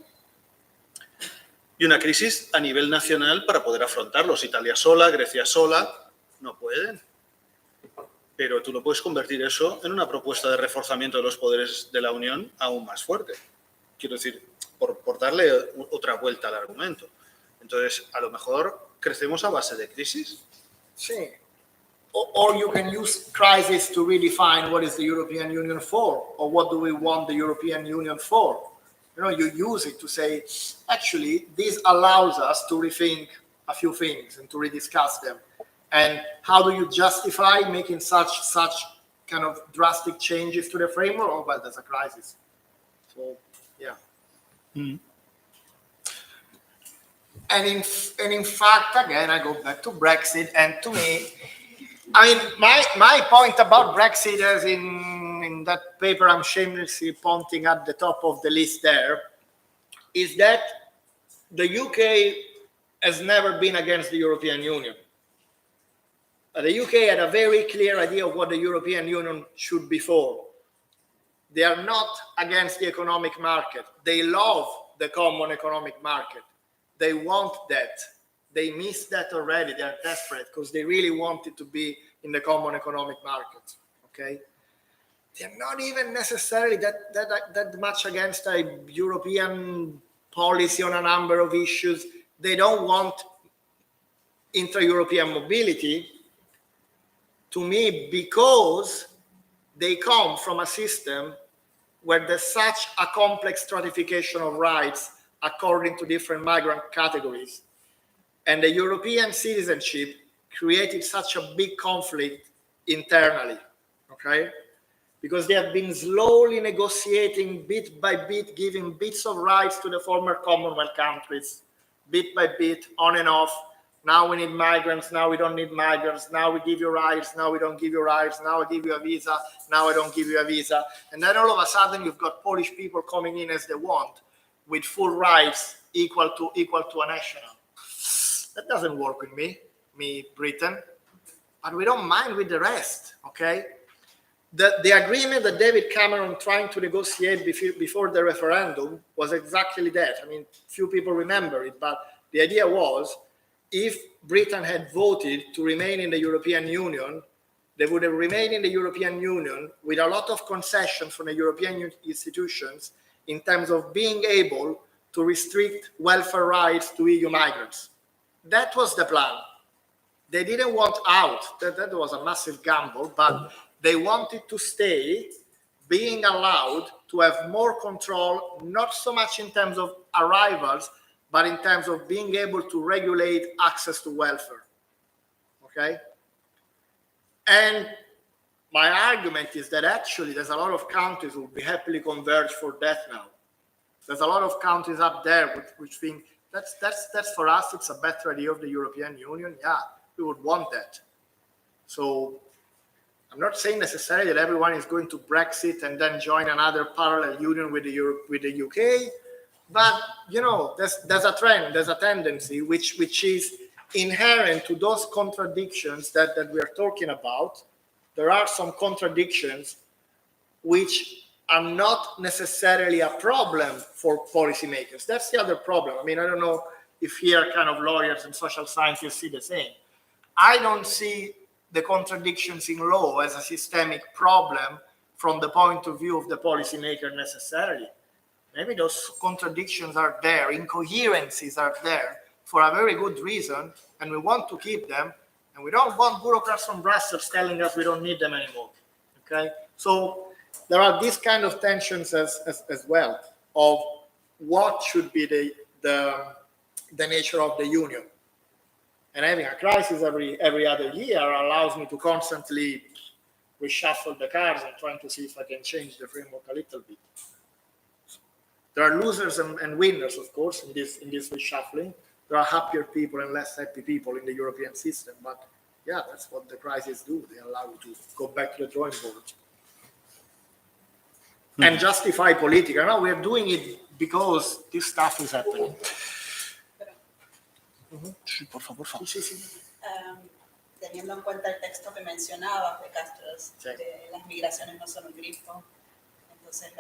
y una crisis a nivel nacional para poder afrontarlos. Italia sola, Grecia sola, no pueden. Pero tú lo puedes convertir eso en una propuesta de reforzamiento de los poderes de la Unión aún más fuerte. Quiero decir, por darle otra vuelta al argumento. Entonces, a lo mejor crecemos a base de crisis.
Sí. Or you can use crisis to redefine what is the European Union for, or what do we want the European Union for. You know, you use it to say, actually, this allows us to rethink a few things and to rediscuss them. And how do you justify making such kind of drastic changes to the framework? Oh, well, there's a crisis. So, yeah.
Mm.
And in fact, again, I go back to Brexit. And to me, I mean, my point about Brexit is in that paper I'm shamelessly pointing at the top of the list there, is that the UK has never been against the European Union. The UK had a very clear idea of what the European Union should be for. They are not against the economic market. They love the common economic market. They want that. They miss that already. They are desperate because they really want it to be in the common economic market. Okay? They're not even necessarily that much against a European policy on a number of issues. They don't want intra-European mobility, to me, because they come from a system where there's such a complex stratification of rights according to different migrant categories. And the European citizenship created such a big conflict internally, okay? because they have been slowly negotiating bit by bit, giving bits of rights to the former Commonwealth countries, bit by bit, on and off. Now we need migrants, now we don't need migrants, now we give you rights, now we don't give you rights, now I give you a visa, now I don't give you a visa. And then all of a sudden you've got Polish people coming in as they want, with full rights equal to a national. That doesn't work with me, Britain. But we don't mind with the rest, okay? The agreement that David Cameron trying to negotiate before the referendum was exactly that. I mean, few people remember it, but the idea was, if Britain had voted to remain in the European Union, they would have remained in the European Union with a lot of concessions from the European institutions in terms of being able to restrict welfare rights to EU migrants. That was the plan. They didn't want out. That was a massive gamble, but they wanted to stay, being allowed to have more control, not so much in terms of arrivals, but in terms of being able to regulate access to welfare. Okay? And my argument is that actually there's a lot of countries who will be happily converge for that now. There's a lot of countries up there which think that's for us, it's a better idea of the European Union. Yeah, we would want that. So I'm not saying necessarily that everyone is going to Brexit and then join another parallel union with the UK, but you know, there's a trend, there's a tendency which is inherent to those contradictions that we are talking about. There are some contradictions which are not necessarily a problem for policymakers. That's the other problem. I mean, I don't know if here kind of lawyers and social scientists see the same. I don't see the contradictions in law as a systemic problem from the point of view of the policymaker necessarily. Maybe those contradictions are there, incoherencies are there for a very good reason, and we want to keep them, and we don't want bureaucrats from Brussels telling us we don't need them anymore. Okay? So there are these kind of tensions as well of what should be the nature of the union. And having a crisis every other year allows me to constantly reshuffle the cards and trying to see if I can change the framework a little bit. There are losers and winners, of course, in this reshuffling. There are happier people and less happy people in the European system. But yeah, that's what the crises do. They allow you to go back to the drawing board. And justify political. No, we're doing it because this stuff is happening.
Sí, por favor.
Sí.
Teniendo en cuenta el texto que mencionabas de Castro,
Sí.
las migraciones no son un grifo, entonces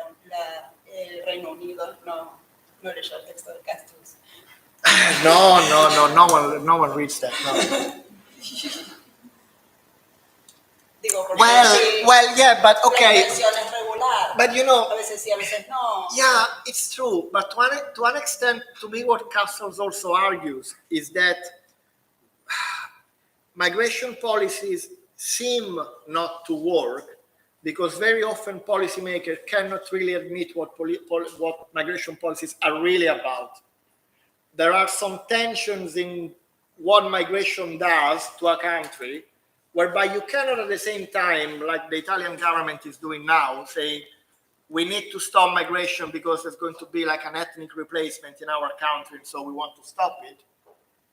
el Reino Unido no leyó el texto de Castro.
No one reads that. No.
Digo, porque
Well, yeah, but okay.
la intención es regular.
But you know,
A veces sí, a veces no.
yeah, it's true. But to an extent, to me, what Castles also argues is that migration policies seem not to work because very often policymakers cannot really admit what migration policies are really about. There are some tensions in what migration does to a country, whereby you cannot at the same time, like the Italian government is doing now, say, we need to stop migration because there's going to be like an ethnic replacement in our country, so we want to stop it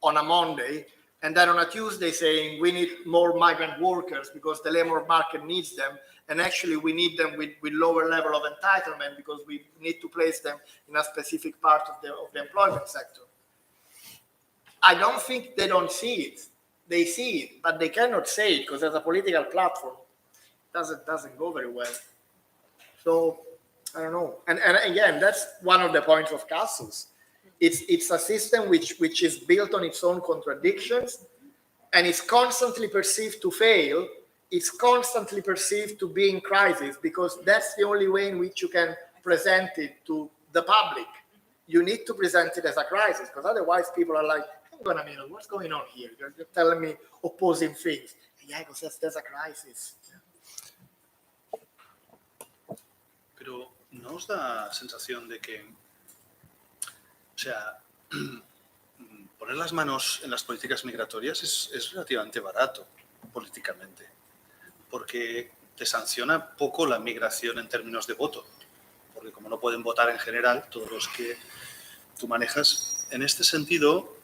on a Monday. And then on a Tuesday saying we need more migrant workers because the labor market needs them. And actually we need them with lower level of entitlement because we need to place them in a specific part of the employment sector. I don't think they don't see it. They see it, but they cannot say it because as a political platform, it doesn't go very well. So I don't know. And again, that's one of the points of Castles. It's a system which is built on its own contradictions, and it's constantly perceived to fail. It's constantly perceived to be in crisis because that's the only way in which you can present it to the public. You need to present it as a crisis because otherwise people are like, hang on a minute, what's going on here? You're telling me opposing things. Yeah, because there's a crisis.
Pero ¿no os da sensación de que, o sea, poner las manos en las políticas migratorias es relativamente barato políticamente? Porque te sanciona poco la migración en términos de voto, porque como no pueden votar en general todos los que tú manejas, en este sentido,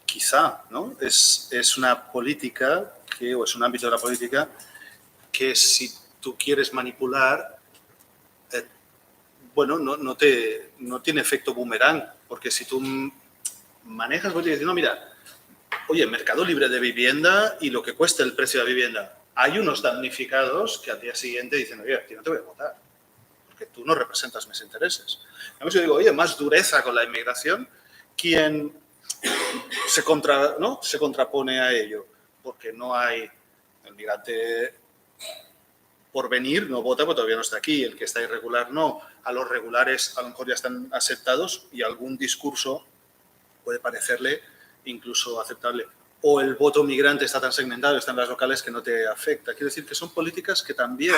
quizá, ¿no? Es una política o es un ámbito de la política que si tú quieres manipular, bueno, no tiene efecto boomerang, porque si tú manejas, voy a decir, no, mira, oye, mercado libre de vivienda y lo que cuesta el precio de la vivienda. Hay unos damnificados que al día siguiente dicen, oye, aquí no te voy a votar, porque tú no representas mis intereses. Además, yo digo, oye, más dureza con la inmigración, ¿quién se contrapone a ello? Porque no hay el migrante por venir, no vota porque todavía no está aquí, el que está irregular no, a los regulares a lo mejor ya están aceptados y algún discurso puede parecerle incluso aceptable. O el voto migrante está tan segmentado, está en las locales que no te afecta. Quiero decir que son políticas que también,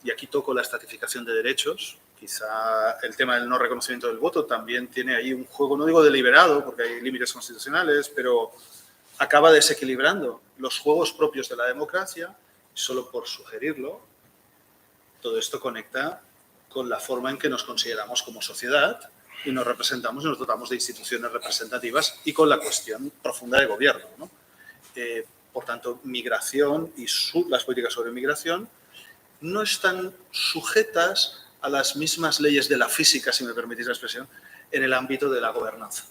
y aquí toco la estratificación de derechos, quizá el tema del no reconocimiento del voto también tiene ahí un juego, no digo deliberado, porque hay límites constitucionales, pero acaba desequilibrando los juegos propios de la democracia, solo por sugerirlo, todo esto conecta con la forma en que nos consideramos como sociedad y nos representamos y nos dotamos de instituciones representativas y con la cuestión profunda de gobierno, ¿no? Por tanto, migración y las políticas sobre migración no están sujetas a las mismas leyes de la física, si me permitís la expresión, en el ámbito de la gobernanza.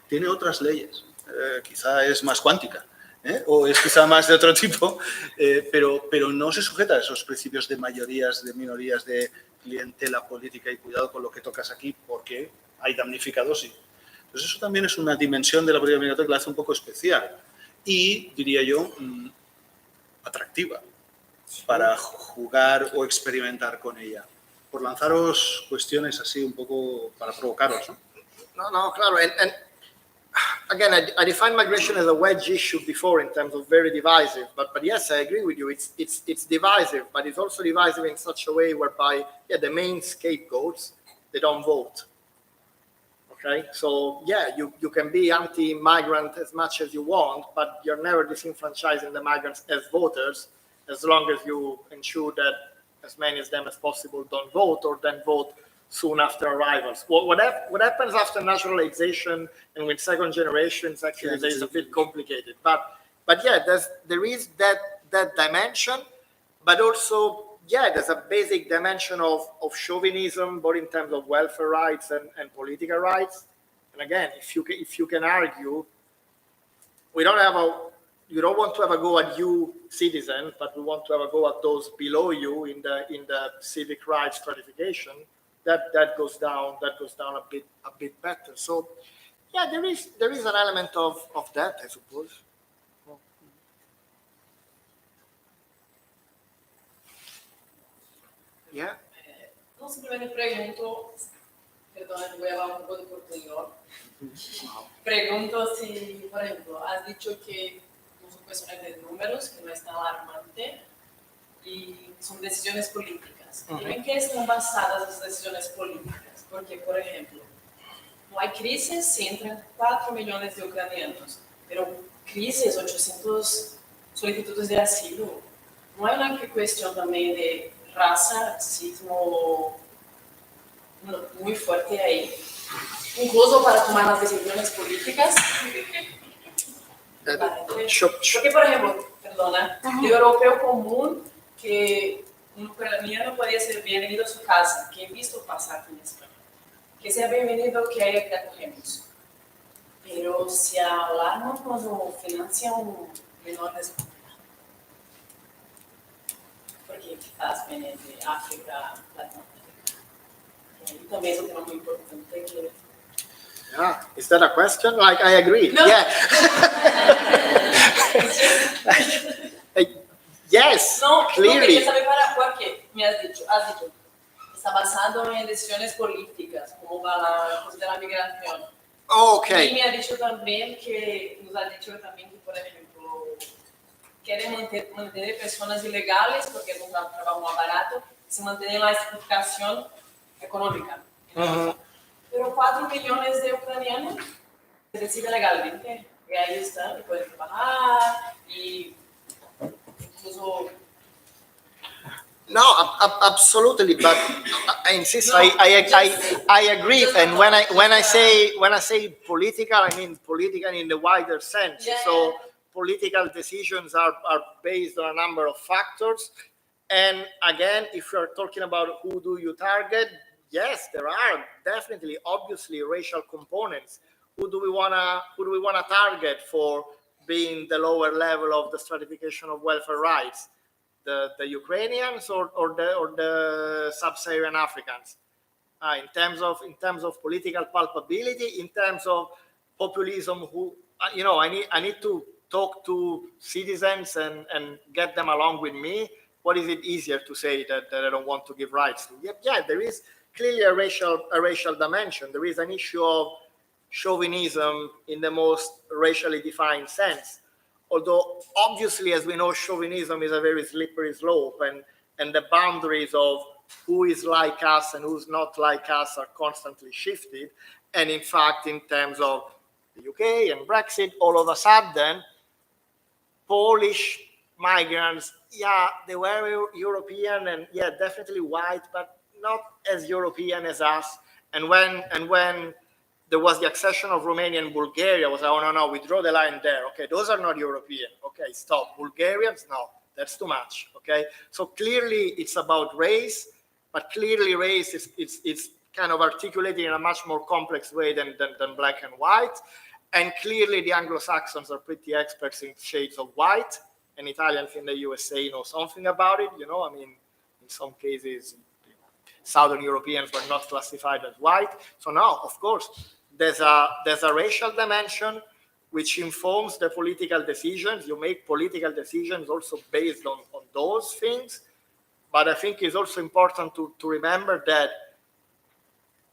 Tiene otras leyes. Quizá es más cuántica, o es quizá más de otro tipo, pero no se sujeta a esos principios de mayorías, de minorías, de clientela política y cuidado con lo que tocas aquí porque hay damnificados. Entonces eso también es una dimensión de la política migratoria que la hace un poco especial y, diría yo, atractiva para jugar o experimentar con ella. Por lanzaros cuestiones así un poco para provocaros, ¿no?
No, claro. And again, I defined migration as a wedge issue before in terms of very divisive, but yes, I agree with you. It's divisive, but it's also divisive in such a way whereby, yeah, the main scapegoats, they don't vote. Okay, so yeah, you can be anti-migrant as much as you want, but you're never disenfranchising the migrants as voters, as long as you ensure that as many of them as possible don't vote or then vote soon after arrivals. What happens after naturalization and with second generations actually is a bit complicated. But yeah, there is that dimension, but also, yeah, there's a basic dimension of chauvinism, both in terms of welfare rights and political rights. And again, if you can argue, you don't want to have a go at you citizens, but we want to have a go at those below you in the civic rights stratification. That goes down a bit better. So yeah, there is an element of that, I suppose. Yeah.
No, simplemente pregunto, perdón, voy a hablar un poco de portugués. Pregunto si, por ejemplo, has dicho que no son cuestiones de números, que no es tan alarmante, y son decisiones políticas. ¿En qué están basadas las decisiones políticas? Porque, por ejemplo, no hay crisis si entran 4 millones de ucranianos, pero crisis, 800 solicitudes de asilo. ¿No hay una cuestión también de raza, racismo muy fuerte ahí? Incluso para tomar las decisiones políticas. Porque, por ejemplo, perdona, el europeo común que un ucraniano podía ser bienvenido a su casa, que he visto pasar en España, que sea bienvenido, que hay que acogemos. Pero si hablamos cuando financia un menor de porque quizás viene de África, Latinoamérica. Y también es un tema muy importante que...
Yeah, is that a question? Like, I agree.
No.
Yeah. Yes,
no,
clearly.
No, quería saber para cuál que me has dicho, está basado en decisiones políticas, como va la cosa de la migración.
Okay.
Y me ha dicho también que, nos ha dicho también que, por ejemplo, quieren mantener personas ilegales porque es un trabajo más barato, se mantiene la estratificación económica. Pero 4 millones de ucranianos se deciden legalmente, y ahí están, y pueden trabajar, y incluso...
No, absolutely. But I insist. I agree. And when I say political, I mean political in the wider sense.
Yeah.
So political decisions are based on a number of factors. And again, if you're talking about who do you target, yes, there are definitely, obviously, racial components. Who do we wanna target for being the lower level of the stratification of welfare rights? The Ukrainians or the sub-Saharan Africans? In terms of political palpability, in terms of populism, I need to talk to citizens and get them along with me. What is it easier to say that I don't want to give rights to? Yeah, there is clearly a racial dimension. There is an issue of chauvinism in the most racially defined sense. Although, obviously, as we know, chauvinism is a very slippery slope, and the boundaries of who is like us and who's not like us are constantly shifted. And in fact, in terms of the UK and Brexit, all of a sudden, Polish migrants, yeah, they were European and yeah, definitely white, but not as European as us. And when there was the accession of Romania and Bulgaria, I was like, oh, no, we draw the line there. Okay, those are not European. Okay, stop. Bulgarians, no, that's too much. Okay, so clearly it's about race, but clearly race it's kind of articulated in a much more complex way than black and white. And clearly the Anglo-Saxons are pretty experts in shades of white, and Italians in the USA know something about it. I mean, in some cases, Southern Europeans were not classified as white. So now, of course, there's a racial dimension which informs the political decisions. You make political decisions also based on those things. But I think it's also important to remember that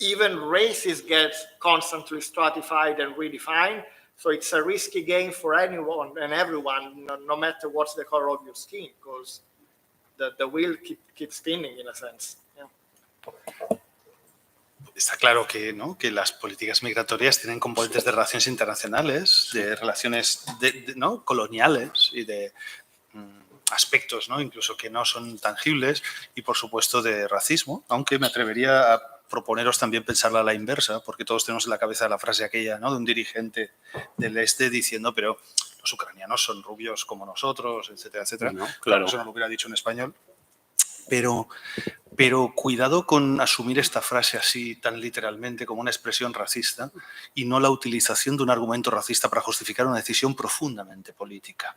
even races get constantly stratified and redefined. So it's a risky game for anyone and everyone, no matter what's the color of your skin, because the wheel keeps spinning in a sense. Yeah.
Está claro que, ¿no?, que las políticas migratorias tienen componentes de relaciones internacionales, de relaciones ¿no?, coloniales y de aspectos, ¿no?, incluso que no son tangibles, y por supuesto de racismo, aunque me atrevería a proponeros también pensarla a la inversa, porque todos tenemos en la cabeza la frase aquella, ¿no?, de un dirigente del este diciendo, pero los ucranianos son rubios como nosotros, etcétera, etcétera.
No, claro.
Eso no lo hubiera dicho en español. Pero cuidado con asumir esta frase así tan literalmente como una expresión racista y no la utilización de un argumento racista para justificar una decisión profundamente política.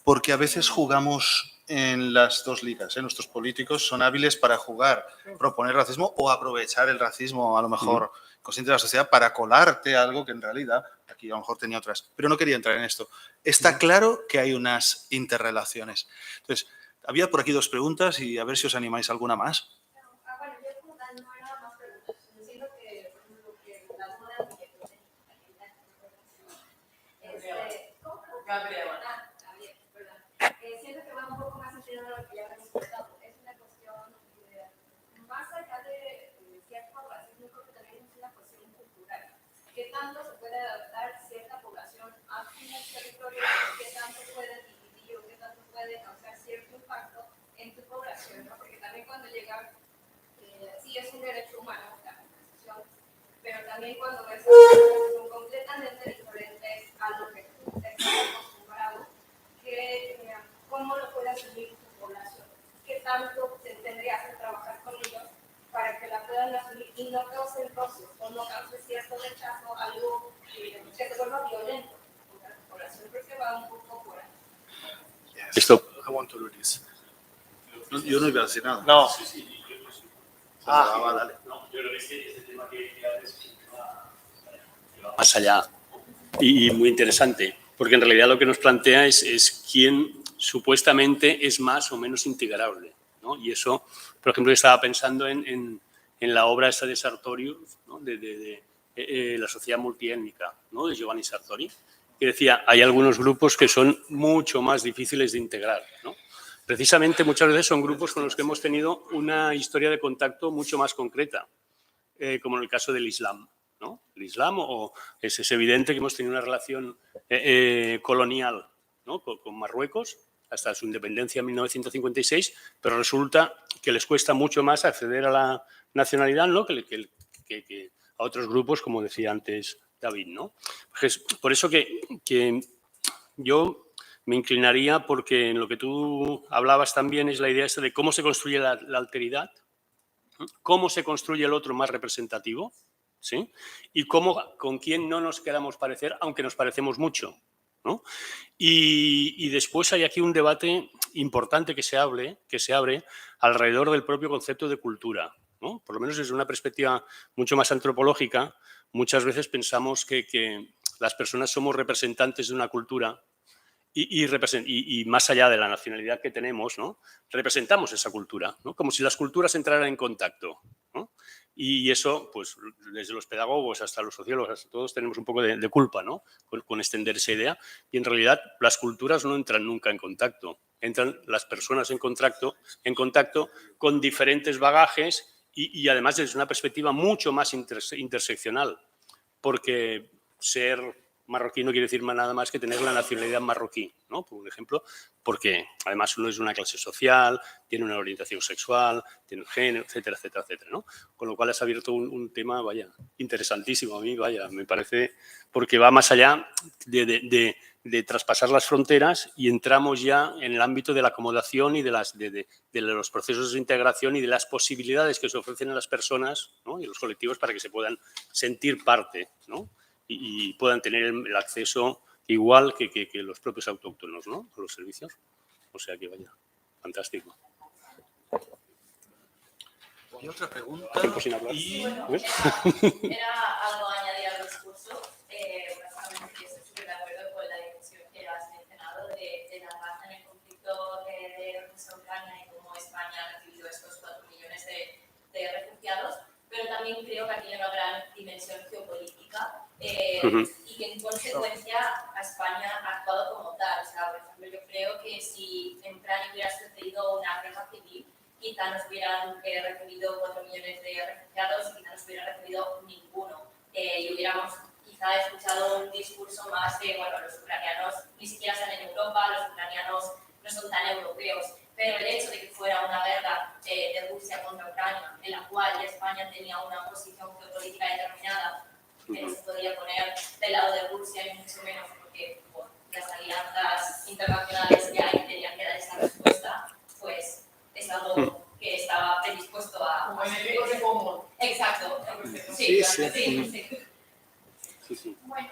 Porque a veces jugamos en las dos ligas. Nuestros políticos son hábiles para jugar, proponer racismo o aprovechar el racismo, a lo mejor consciente de la sociedad, para colarte algo que en realidad, aquí a lo mejor tenía otras, pero no quería entrar en esto. Está claro que hay unas interrelaciones. Entonces, había por aquí dos preguntas y a ver si os animáis a alguna más.
Bueno, yo como tal no era más preguntas. Yo siento que, por ejemplo, que la moda de ¿cómo?
Gabriela.
Gabriel, perdón. Siento que va un poco más en sentido de lo que ya hemos comentado. Es una cuestión más allá de cierto racismo, creo que también es una cuestión cultural. ¿Qué tanto se puede adaptar cierta población a un territorio? ¿Qué tanto puede dividir o qué tanto puede causar cierto impacto en tu población, ¿no? Porque también cuando llega, sí es un derecho humano, la conversación, pero también cuando ves cosas son completamente diferentes a lo que tú estás acostumbrado, ¿cómo lo puede asumir tu población? ¿Qué tanto tendrías que trabajar con ellos para que la puedan asumir y no causen roces o no cause cierto rechazo, algo que se vuelva violento contra tu población? Creo que va un poco por ahí.
Esto.
I want to do this. Yo no iba a decir nada.
No.
Dale.
No, yo creo que este tema que va más allá y muy interesante, porque en realidad lo que nos plantea es quién supuestamente es más o menos integrable, ¿no? Y eso, por ejemplo, estaba pensando en la obra esta de Sartori, ¿no?, de la sociedad multiétnica, ¿no?, de Giovanni Sartori, que decía, hay algunos grupos que son mucho más difíciles de integrar, ¿no? Precisamente muchas veces son grupos con los que hemos tenido una historia de contacto mucho más concreta, como en el caso del Islam, ¿no? El Islam, o es evidente que hemos tenido una relación colonial, ¿no?, con Marruecos, hasta su independencia en 1956, pero resulta que les cuesta mucho más acceder a la nacionalidad, ¿no? que a otros grupos, como decía antes David, ¿no? Por eso que yo me inclinaría porque en lo que tú hablabas también es la idea esta de cómo se construye la alteridad, cómo se construye el otro más representativo, ¿sí? Y cómo, con quién no nos queramos parecer, aunque nos parecemos mucho, ¿no? Y después hay aquí un debate importante que se abre alrededor del propio concepto de cultura, ¿no? Por lo menos desde una perspectiva mucho más antropológica, muchas veces pensamos que las personas somos representantes de una cultura y más allá de la nacionalidad que tenemos, ¿no? Representamos esa cultura, ¿no? Como si las culturas entraran en contacto, ¿no? Y eso, pues, desde los pedagogos hasta los sociólogos, hasta todos tenemos un poco de culpa, ¿no? Con extender esa idea. Y en realidad las culturas no entran nunca en contacto. Entran las personas en contacto con diferentes bagajes y además desde una perspectiva mucho más interseccional. Porque ser marroquí no quiere decir nada más que tener la nacionalidad marroquí, ¿no? Por ejemplo, porque además uno es de una clase social, tiene una orientación sexual, tiene un género, etcétera, etcétera, etcétera, ¿no? Con lo cual has abierto un tema, vaya, interesantísimo a mí, vaya, me parece, porque va más allá de traspasar las fronteras y entramos ya en el ámbito de la acomodación y de los procesos de integración y de las posibilidades que se ofrecen a las personas, ¿no? Y a los colectivos para que se puedan sentir parte, ¿no? Y puedan tener el acceso igual que los propios autóctonos, ¿no? A los servicios. O sea que vaya, fantástico.
¿Y otra pregunta?
Tiempo sin hablar.
Era algo a añadir al discurso. Básicamente que estoy súper de acuerdo con la dimensión que has mencionado de la raza en el conflicto de Ucrania y cómo España ha recibido estos 4 millones de refugiados, pero también creo que aquí hay una gran dimensión geopolítica y que en consecuencia a España ha actuado como tal. O sea, por ejemplo, yo creo que si en Ucrania hubiera sucedido una guerra civil, quizá nos hubieran recibido 4 millones de refugiados y quizá nos hubieran recibido ninguno. Y hubiéramos quizá escuchado un discurso más de, bueno, los ucranianos ni siquiera están en Europa, los ucranianos no son tan europeos. Pero el hecho de que fuera una guerra de Rusia contra Ucrania, en la cual España tenía una posición geopolítica determinada, que no se podía poner del lado de Rusia y mucho menos porque bueno, las alianzas internacionales que hay tenían que dar esa respuesta, pues es algo que estaba predispuesto a...
Como enemigo de común.
Exacto.
Sí.
Bueno,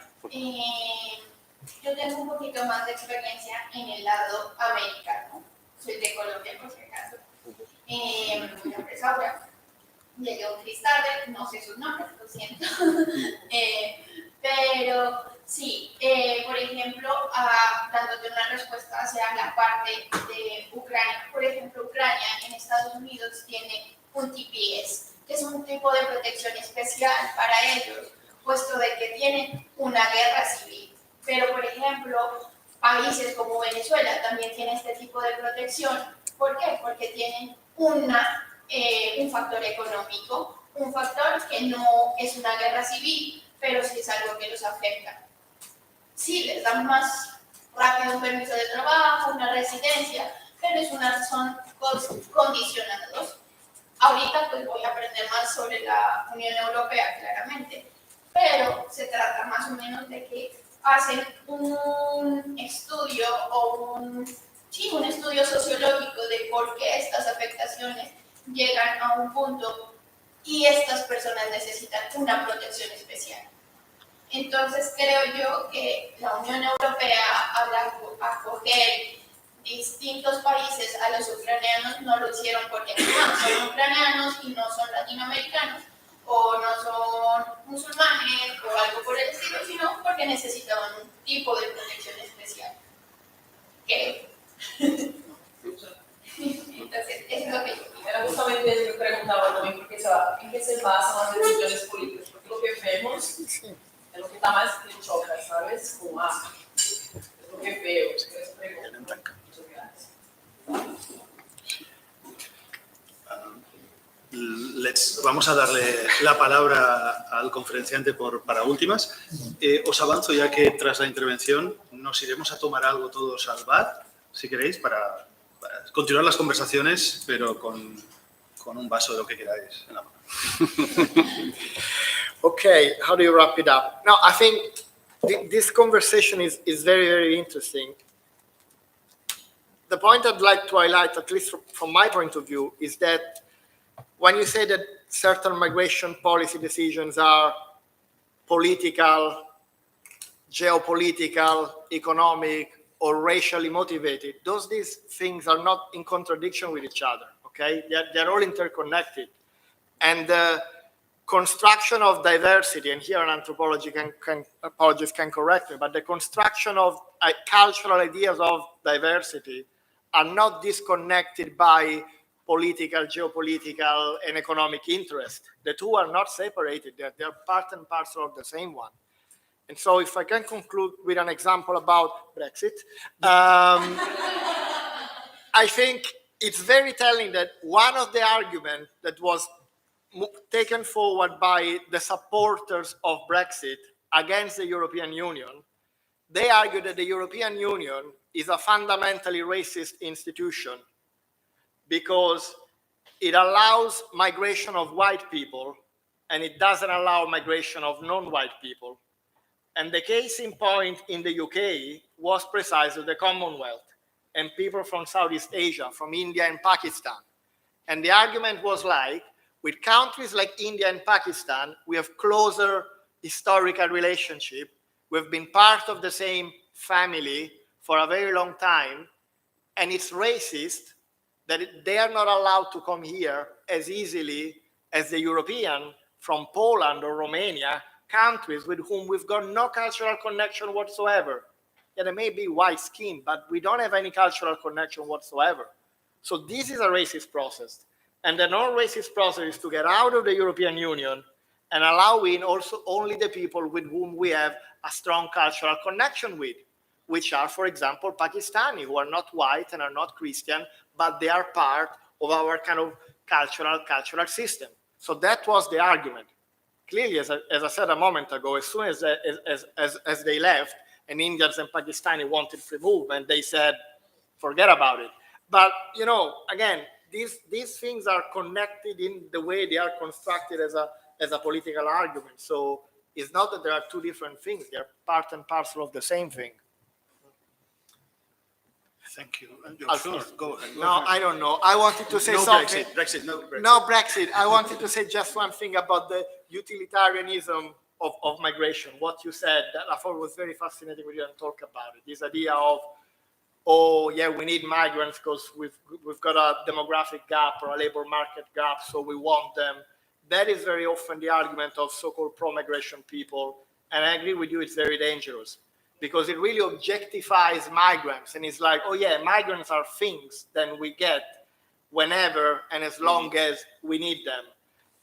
yo tengo un poquito más de experiencia en el lado americano. Soy de Colombia, por si acaso. Mi nombre es Aura. Llegué un cristal, no sé sus nombres, lo siento. Pero sí, por ejemplo, dándote una respuesta hacia la parte de Ucrania. Por ejemplo, Ucrania en Estados Unidos tiene un TPS, que es un tipo de protección especial para ellos, puesto de que tienen una guerra civil. Pero, por ejemplo, países como Venezuela también tienen este tipo de protección. ¿Por qué? Porque tienen un factor económico, un factor que no es una guerra civil, pero sí es algo que los afecta. Sí, les dan más rápido un permiso de trabajo, una residencia, pero son condicionados. Ahorita pues voy a aprender más sobre la Unión Europea, claramente, pero se trata más o menos de que hacen un estudio o un estudio sociológico de por qué estas afectaciones llegan a un punto y estas personas necesitan una protección especial. Entonces creo yo que la Unión Europea, al acoger distintos países a los ucranianos, no lo hicieron porque no son ucranianos y no son latinoamericanos o no son musulmanes o algo por el estilo, sino porque necesitaban un tipo de protección especial. Entonces, eso es lo que yo digo.
Era justamente eso que preguntaba también, porque ¿en qué se basan las decisiones políticas? Porque lo que vemos es lo que está más en choca, ¿sabes? Como, es lo que veo, es que les pregunto. Muchas gracias.
Vamos a darle la palabra al conferenciante para últimas. Os avanzo ya que tras la intervención nos iremos a tomar algo todos al bar si queréis, para continuar las conversaciones, pero con un vaso de lo que queráis en la mano.
Okay, how do you wrap it up? Now, I think this conversation is very, very interesting. The point I'd like to highlight, at least from my point of view, is that when you say that certain migration policy decisions are political, geopolitical, economic, or racially motivated, these things are not in contradiction with each other, okay? They're all interconnected. And the construction of diversity, and here an anthropologist can correct me, but the construction of cultural ideas of diversity are not disconnected by political, geopolitical, and economic interest. The two are not separated. They're part and parcel of the same one. And so if I can conclude with an example about Brexit, I think it's very telling that one of the arguments that was taken forward by the supporters of Brexit against the European Union, they argue that the European Union is a fundamentally racist institution because it allows migration of white people and it doesn't allow migration of non-white people. And the case in point in the UK was precisely the Commonwealth and people from Southeast Asia, from India and Pakistan. And the argument was like, with countries like India and Pakistan, we have closer historical relationship. We've been part of the same family for a very long time. And it's racist that they are not allowed to come here as easily as the European from Poland or Romania, countries with whom we've got no cultural connection whatsoever. Yeah, they may be white skin, but we don't have any cultural connection whatsoever. So this is a racist process. And the non-racist process is to get out of the European Union and allow in also only the people with whom we have a strong cultural connection with, which are, for example, Pakistani, who are not white and are not Christian, but they are part of our kind of cultural system. So that was the argument. Clearly, as I said a moment ago, as soon as they left and Indians and Pakistani wanted free movement, they said, forget about it. But, you know, again, these things are connected in the way they are constructed as a political argument. So it's not that there are two different things. They're part and parcel of the same thing.
Thank you. Sure, go ahead.
No, I don't know. I wanted to say
no
something.
Brexit, no Brexit.
No Brexit. I wanted to say just one thing about the utilitarianism of migration. What you said, that I thought was very fascinating. We didn't talk about it. This idea of, oh yeah, we need migrants because we've got a demographic gap or a labor market gap, so we want them. That is very often the argument of so-called pro-migration people, and I agree with you. It's very dangerous because it really objectifies migrants, and it's like, oh yeah, migrants are things that we get whenever and as long as we need them.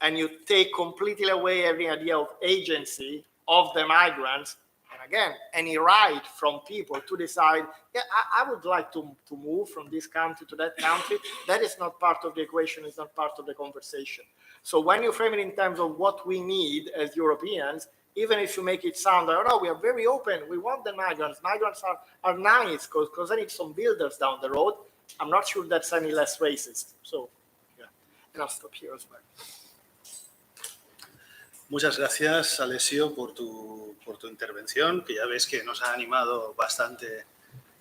And you take completely away every idea of agency of the migrants, and again, any right from people to decide, yeah, I would like to move from this country to that country. That is not part of the equation, it's not part of the conversation. So when you frame it in terms of what we need as Europeans, even if you make it sound like, oh, we are very open, we want the migrants. Migrants are nice because I need some builders down the road. I'm not sure that's any less racist. So, yeah, and I'll stop here as well.
Muchas gracias, Alessio, por tu intervención, que ya ves que nos ha animado bastante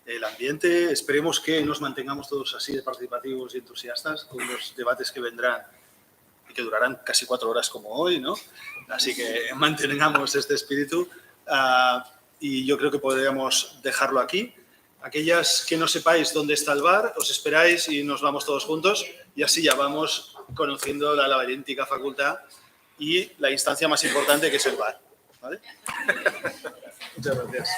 el ambiente. Esperemos que nos mantengamos todos así de participativos y entusiastas con los debates que vendrán y que durarán casi 4 horas como hoy, ¿no? Así que mantengamos este espíritu y yo creo que podríamos dejarlo aquí. Aquellas que no sepáis dónde está el bar, os esperáis y nos vamos todos juntos y así ya vamos conociendo la laberíntica facultad y la instancia más importante que es el bar, ¿vale? Muchas gracias.